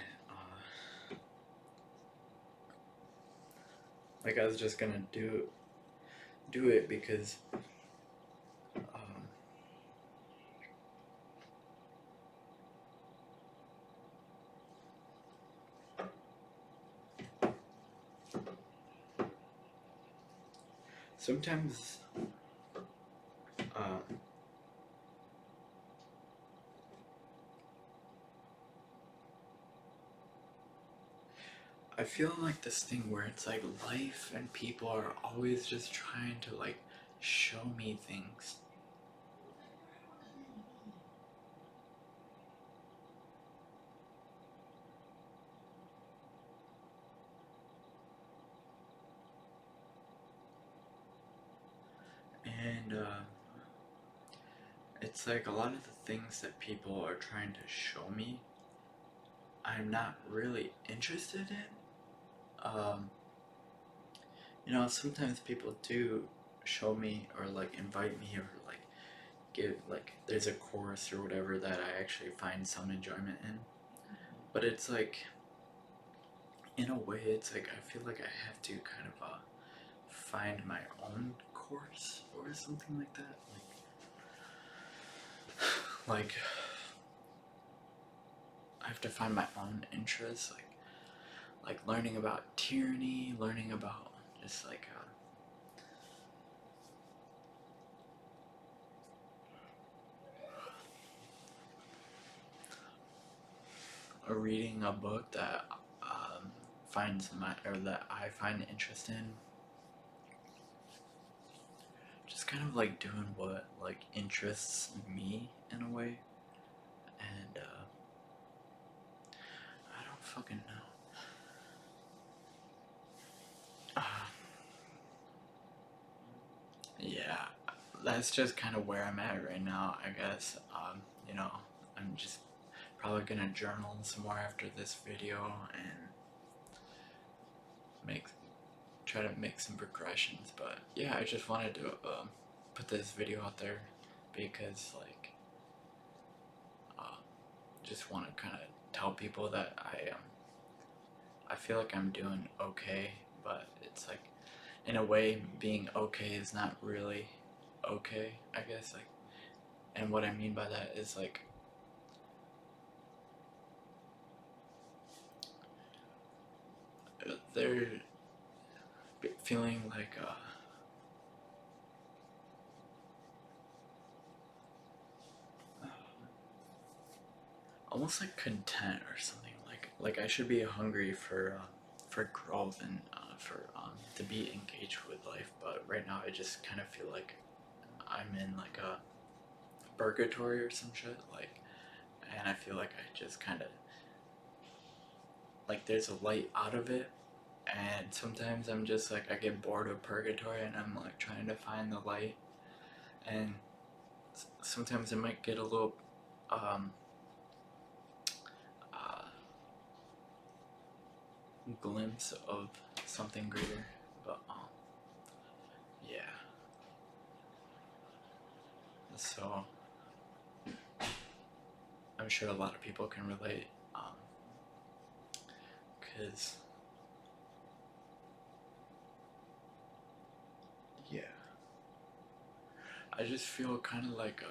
Like I was just gonna do it because sometimes I feel like this thing where it's like life and people are always just trying to like show me things. And it's like a lot of the things that people are trying to show me, I'm not really interested in. You know, sometimes people do show me or like invite me or like give like there's a course or whatever that I actually find some enjoyment in. But it's like in a way it's like I feel like I have to kind of find my own course or something like that. Like I have to find my own interests, like learning about tyranny, learning about just like reading a book that finds my or that I find interest in. Just kind of like doing what like interests me in a way, and I don't fucking know. Yeah, that's just kind of where I'm at right now, I guess. You know, I'm just probably gonna journal some more after this video and make try to make some progressions. But yeah, I just wanted to put this video out there because like just want to kind of tell people that I feel like I'm doing okay, but it's like in a way being okay is not really okay, I guess. Like, and what I mean by that is like they're feeling like almost like content or something. Like I should be hungry for growth and for to be engaged with life, but right now I just kind of feel like I'm in like a purgatory or some shit. Like, and I feel like I just kind of like there's a light out of it, and sometimes I'm just like I get bored of purgatory and I'm like trying to find the light, and sometimes it might get a little uh, glimpse of something greater, but yeah. So I'm sure a lot of people can relate, cause yeah, I just feel kind of like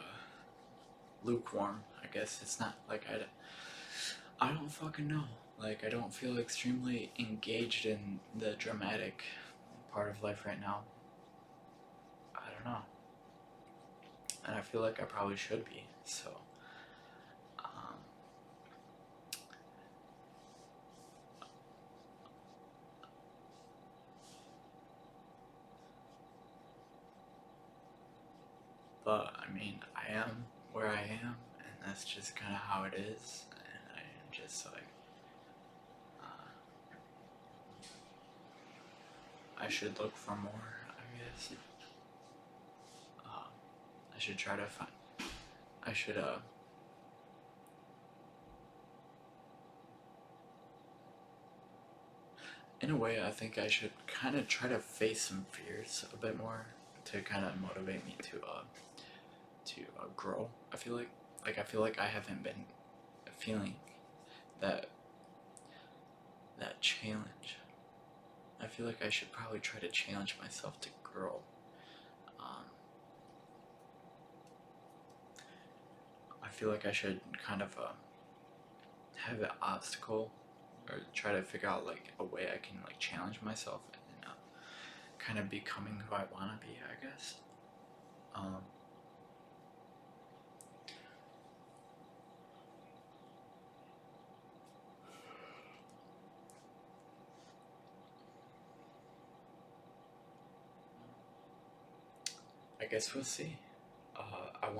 lukewarm. I guess it's not like I don't fucking know. Like I don't feel extremely engaged in the dramatic part of life right now. I don't know, and I feel like I probably should be. So, um, mean, I am where I am, and that's just kind of how it is. And I am just like, I should look for more, I guess. I should try to find. I should in a way, I think I should kind of try to face some fears a bit more to kind of motivate me to grow. I feel like I haven't been feeling that challenge. I feel like I should probably try to challenge myself to grow. Um, I feel like I should kind of have an obstacle or try to figure out like a way I can like challenge myself and kind of becoming who I want to be, I guess. Um, I guess we'll see. I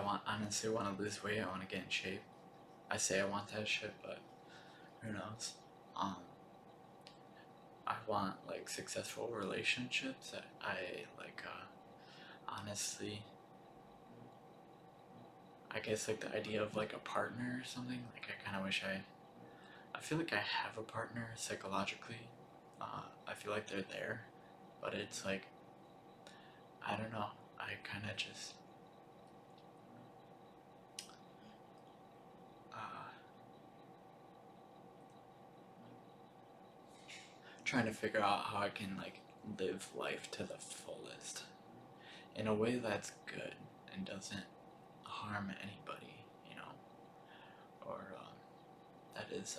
want honestly want to lose weight. I want to get in shape. I say I want that shit, but who knows? Um, I want like successful relationships. I like honestly. I guess like the idea of like a partner or something. Like I kind of wish I feel like I have a partner psychologically. I feel like they're there, but it's like I don't know. I kind of just uh, trying to figure out how I can like live life to the fullest in a way that's good and doesn't harm anybody, you know, or that is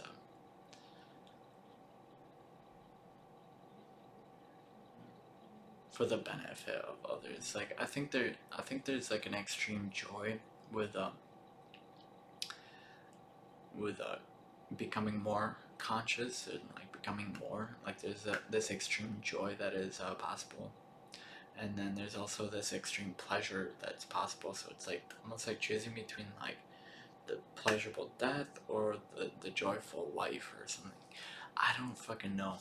for the benefit of others. Like I think there's like an extreme joy with with becoming more conscious and like becoming more like there's this extreme joy that is possible, and then there's also this extreme pleasure that's possible. So it's like almost like choosing between like the pleasurable death or the joyful life or something. I don't fucking know.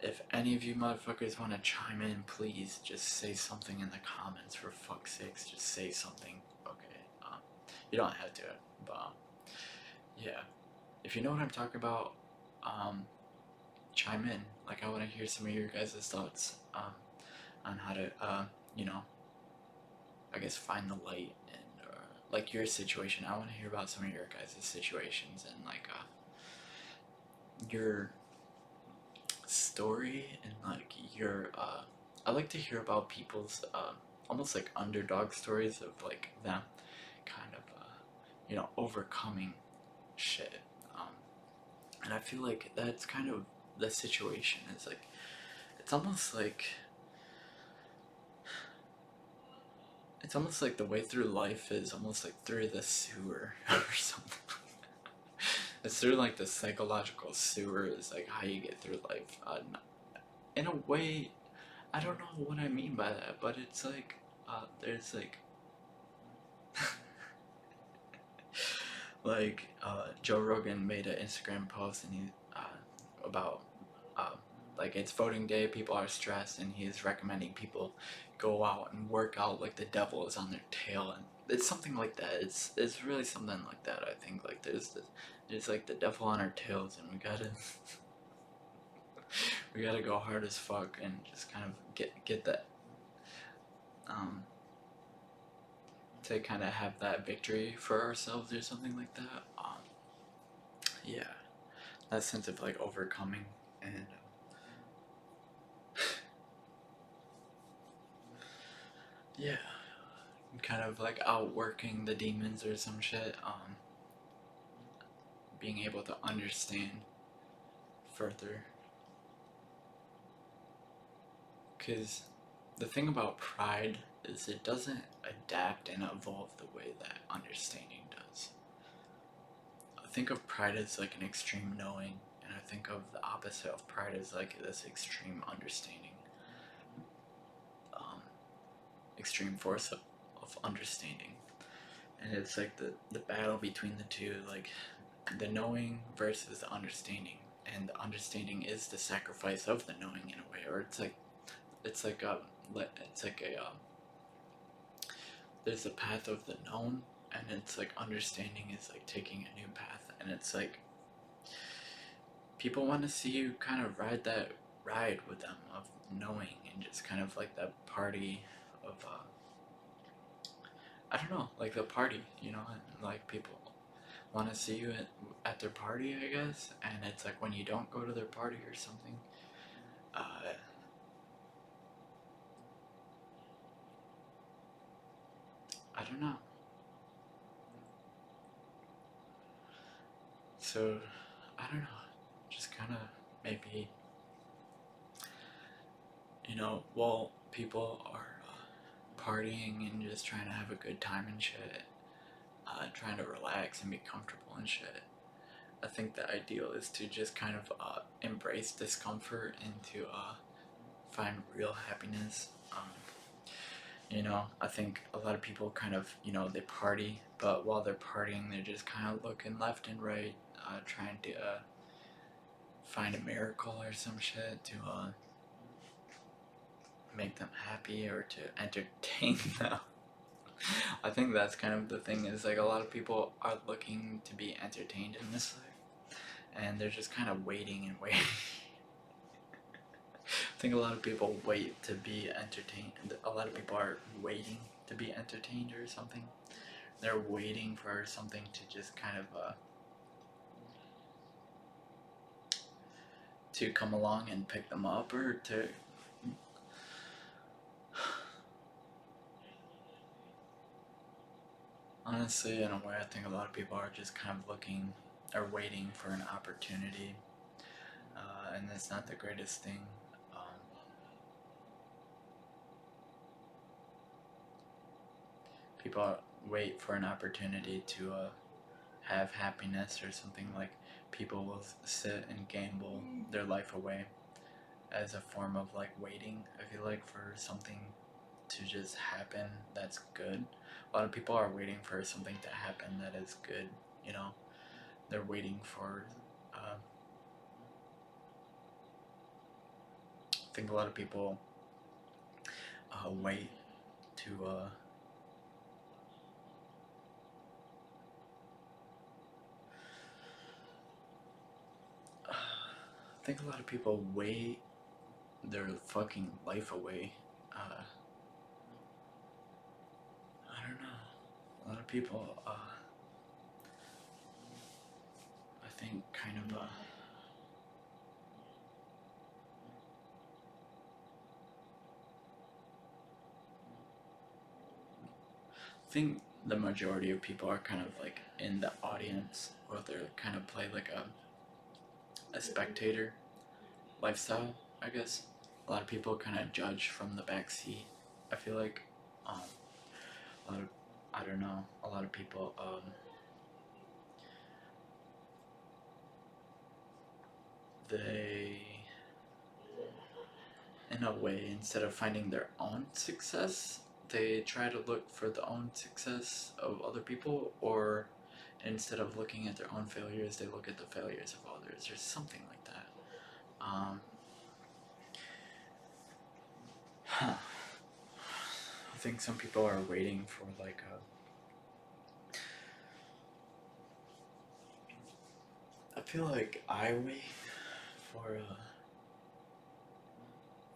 If any of you motherfuckers want to chime in, please just say something in the comments. For fuck's sakes, just say something. Okay. You don't have to, but yeah. If you know what I'm talking about, chime in. Like I want to hear some of your guys' thoughts on how to, you know, I guess find the light and like your situation. I want to hear about some of your guys' situations and like your story and like your I like to hear about people's almost like underdog stories of like them kind of you know overcoming shit, and I feel like that's kind of the situation. It's like it's almost like it's almost like the way through life is almost like through the sewer or something. It's through like the psychological sewer is like how you get through life. In a way, I don't know what I mean by that, but it's like there's like Joe Rogan made an Instagram post and he about uh, like it's voting day, people are stressed, and he's recommending people go out and work out like the devil is on their tail, and it's something like that. It's really something like that. I think like there's like the devil on our tails, and we gotta go hard as fuck and just kind of get that um to kind of have that victory for ourselves or something like that. Yeah, that sense of like overcoming and yeah, kind of like outworking the demons or some shit. Being able to understand further, because the thing about pride is it doesn't adapt and evolve the way that understanding does. I think of pride as like an extreme knowing, and I think of the opposite of pride as like this extreme understanding, um, extreme of understanding, and it's like the battle between the two, like the knowing versus the understanding, and the understanding is the sacrifice of the knowing in a way, or it's like a it's like a there's a path of the known, and it's like understanding is like taking a new path, and it's like people want to see you kind of ride with them of knowing, and just kind of like that party of I don't know, like the party, you know, and like people want to see you at their party, I guess, and it's like when you don't go to their party or something, uh, I don't know. So, I don't know, just kind of maybe, you know, while people are partying and just trying to have a good time and shit, trying to relax and be comfortable and shit, I think the ideal is to just kind of embrace discomfort and to find real happiness. You know, I think a lot of people kind of, you know, they party, but while they're partying, they're just kind of looking left and right, trying to find a miracle or some shit to make them happy or to entertain them. I think that's kind of the thing, is like a lot of people are looking to be entertained in this life, and they're just kind of waiting and waiting. I think a lot of people wait to be entertained. A lot of people are waiting to be entertained or something. They're waiting for something to just kind of to come along and pick them up, or to honestly, in a way, I think a lot of people are just kind of looking or waiting for an opportunity, and that's not the greatest thing. People wait for an opportunity to have happiness or something. Like people will sit and gamble their life away as a form of like waiting, I feel like, for something to just happen that's good. A lot of people are waiting for something to happen that is good, you know. They're waiting for I think a lot of people wait to I think a lot of people wait their fucking life away. I don't know. A lot of people, I think, kind of, I think the majority of people are kind of like in the audience, or they're kind of play like a spectator lifestyle, I guess. A lot of people kind of judge from the back seat. I feel like, a lot of, I don't know, a lot of people, they, in a way, instead of finding their own success, they try to look for the own success of other people, or instead of looking at their own failures, they look at the failures of others, or something like that. I think some people are waiting for like I feel like I wait for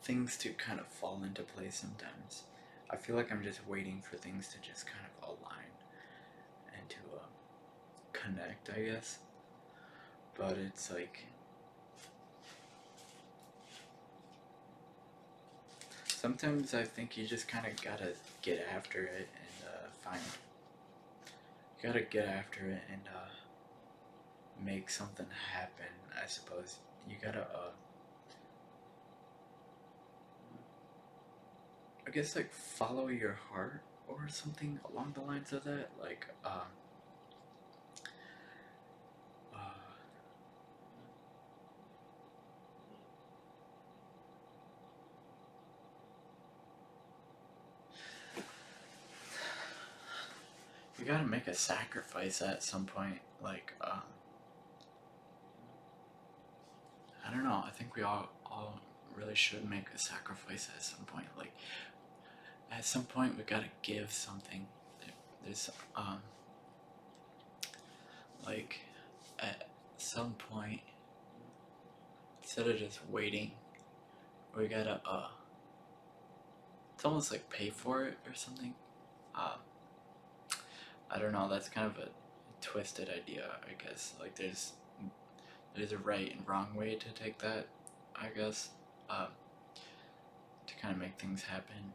things to kind of fall into place sometimes. I feel like I'm just waiting for things to just kind of align and to connect, I guess. But it's like sometimes I think you just kind of gotta get after it and find. You gotta get after it and make something happen, I suppose. You gotta, I guess, like follow your heart or something along the lines of that. Like, uh, we gotta make a sacrifice at some point. Like, I don't know. I think we all really should make a sacrifice at some point. Like, at some point, we gotta give something. There's, like, at some point, instead of just waiting, we gotta, it's almost like pay for it or something. I don't know. That's kind of a twisted idea, I guess. Like, there's a right and wrong way to take that, I guess, to kind of make things happen.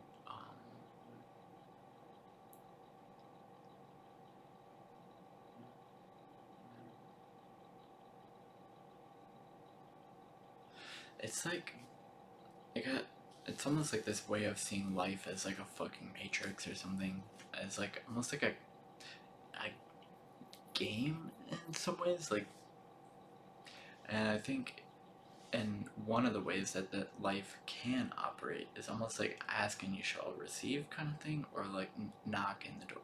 It's like it's almost like this way of seeing life as like a fucking matrix or something, as like almost like a game in some ways. Like, and I think, and one of the ways that life can operate is almost like ask and you shall receive kind of thing, or like knock in the door.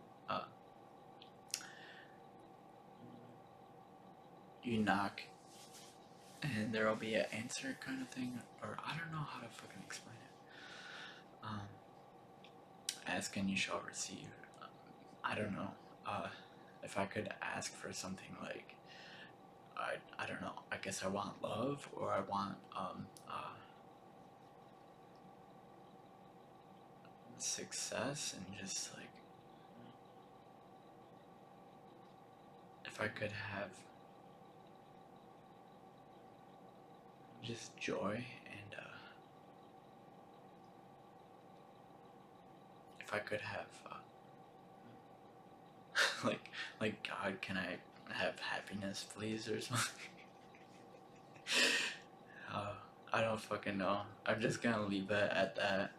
You knock and there'll be an answer kind of thing, or I don't know how to fucking explain it. Ask and you shall receive. I don't know. If I could ask for something like, I don't know. I guess I want love, or I want success, and just like, if I could have just joy, and if I could have like God, can I have happiness, please, or something? I don't fucking know. I'm just gonna leave it at that,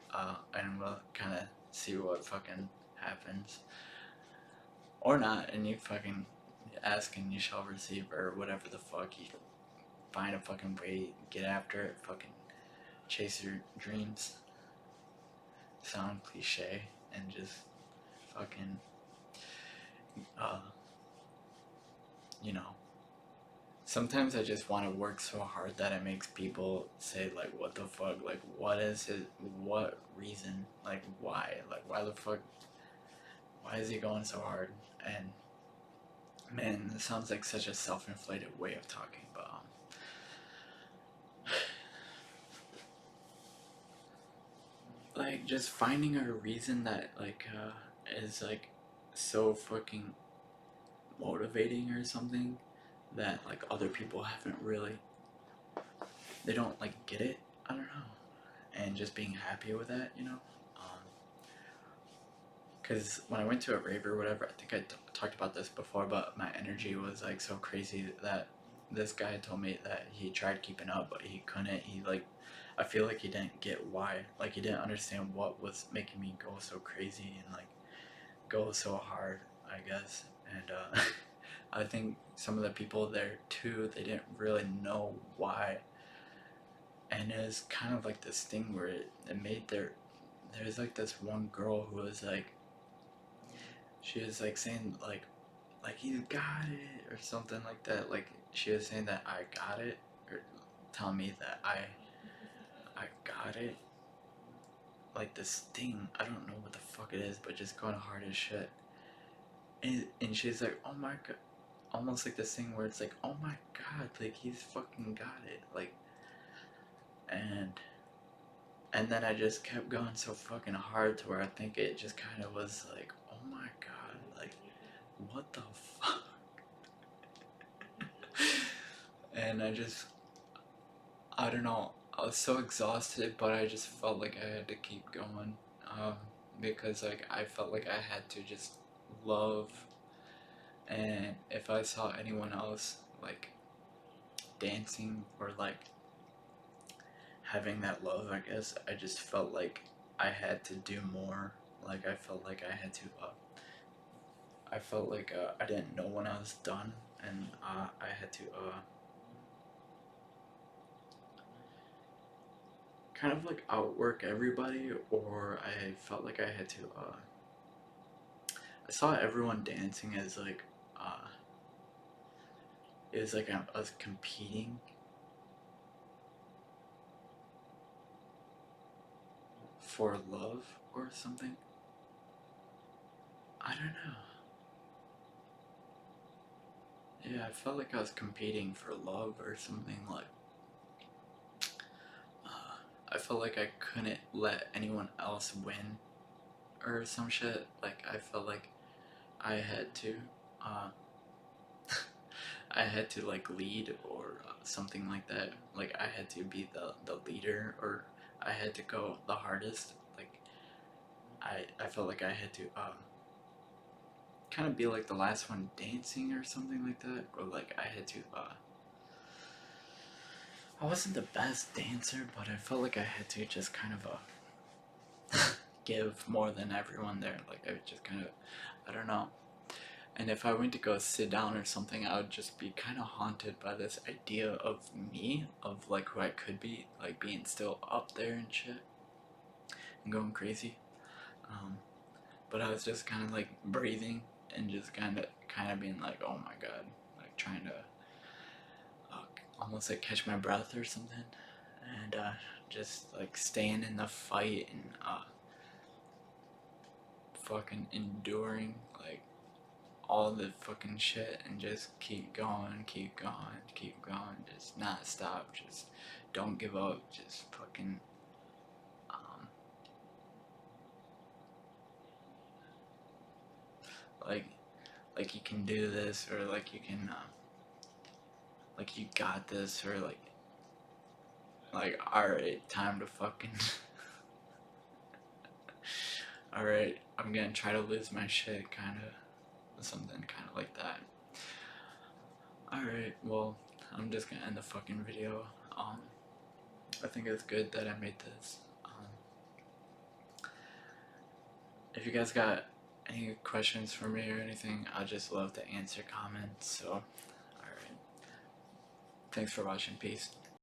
and we'll kind of see what fucking happens, or not. And you fucking ask and you shall receive, or whatever the fuck. You find a fucking way, get after it, fucking chase your dreams. Sound cliche, and just fucking, you know. Sometimes I just want to work so hard that it makes people say, like, what the fuck? Like, what is it? What reason? Like, why? Like, why the fuck? Why is he going so hard? And, man, this sounds like such a self-inflated way of talking, but, like, just finding a reason that, like, is, like, so fucking motivating or something, that like other people haven't really, they don't like get it, I don't know, and just being happy with that, you know. Because when I went to a rave or whatever, I think I talked about this before, but my energy was like so crazy that this guy told me that he tried keeping up but he couldn't. He like, I feel like he didn't get why, like he didn't understand what was making me go so crazy and like go so hard, I guess. And I think some of the people there too, they didn't really know why. And it was kind of like this thing where it made there's like this one girl who was like, she was like saying like he's got it or something like that. Like she was saying that I got it, or telling me that I got it. Like this thing, I don't know what the fuck it is, but just going hard as shit. And she's like, oh my god, almost like this thing where it's like, oh my god, like he's fucking got it, like, and then I just kept going so fucking hard to where I think it just kind of was like, oh my god, like, what the fuck? And I don't know, I was so exhausted, but I just felt like I had to keep going, because like I felt like I had to just love, and if I saw anyone else like dancing or like having that love, I guess I just felt like I had to do more. Like I felt like I had to. I felt like I didn't know when I was done, and I had to kind of like outwork everybody, or I felt like I had to. I saw everyone dancing as like it was like us competing for love or something. I don't know. Yeah, I felt like I was competing for love or something. Like I felt like I couldn't let anyone else win or some shit. Like I felt like I had to uh I had to like lead or something like that. Like I had to be the leader, or I had to go the hardest. Like I felt like I had to kind of be like the last one dancing or something like that, or like I had to I wasn't the best dancer, but I felt like I had to just kind of give more than everyone there. Like I just kind of, I don't know. And if I went to go sit down or something, I would just be kind of haunted by this idea of me, of like who I could be, like being still up there and shit, and going crazy. Um, but I was just kind of like breathing and just kind of being like, oh my god, like trying to almost like catch my breath or something, and just like staying in the fight and fucking enduring like all the fucking shit and just keep going, keep going, keep going, just not stop, just don't give up, just fucking um, like like you can do this, or like you can like you got this, or like alright, time to fucking alright, I'm gonna try to lose my shit, kinda something kind of like that. Alright, well, I'm just gonna end the fucking video. I think it's good that I made this. If you guys got any questions for me or anything, I'd just love to answer comments. So, alright. Thanks for watching. Peace.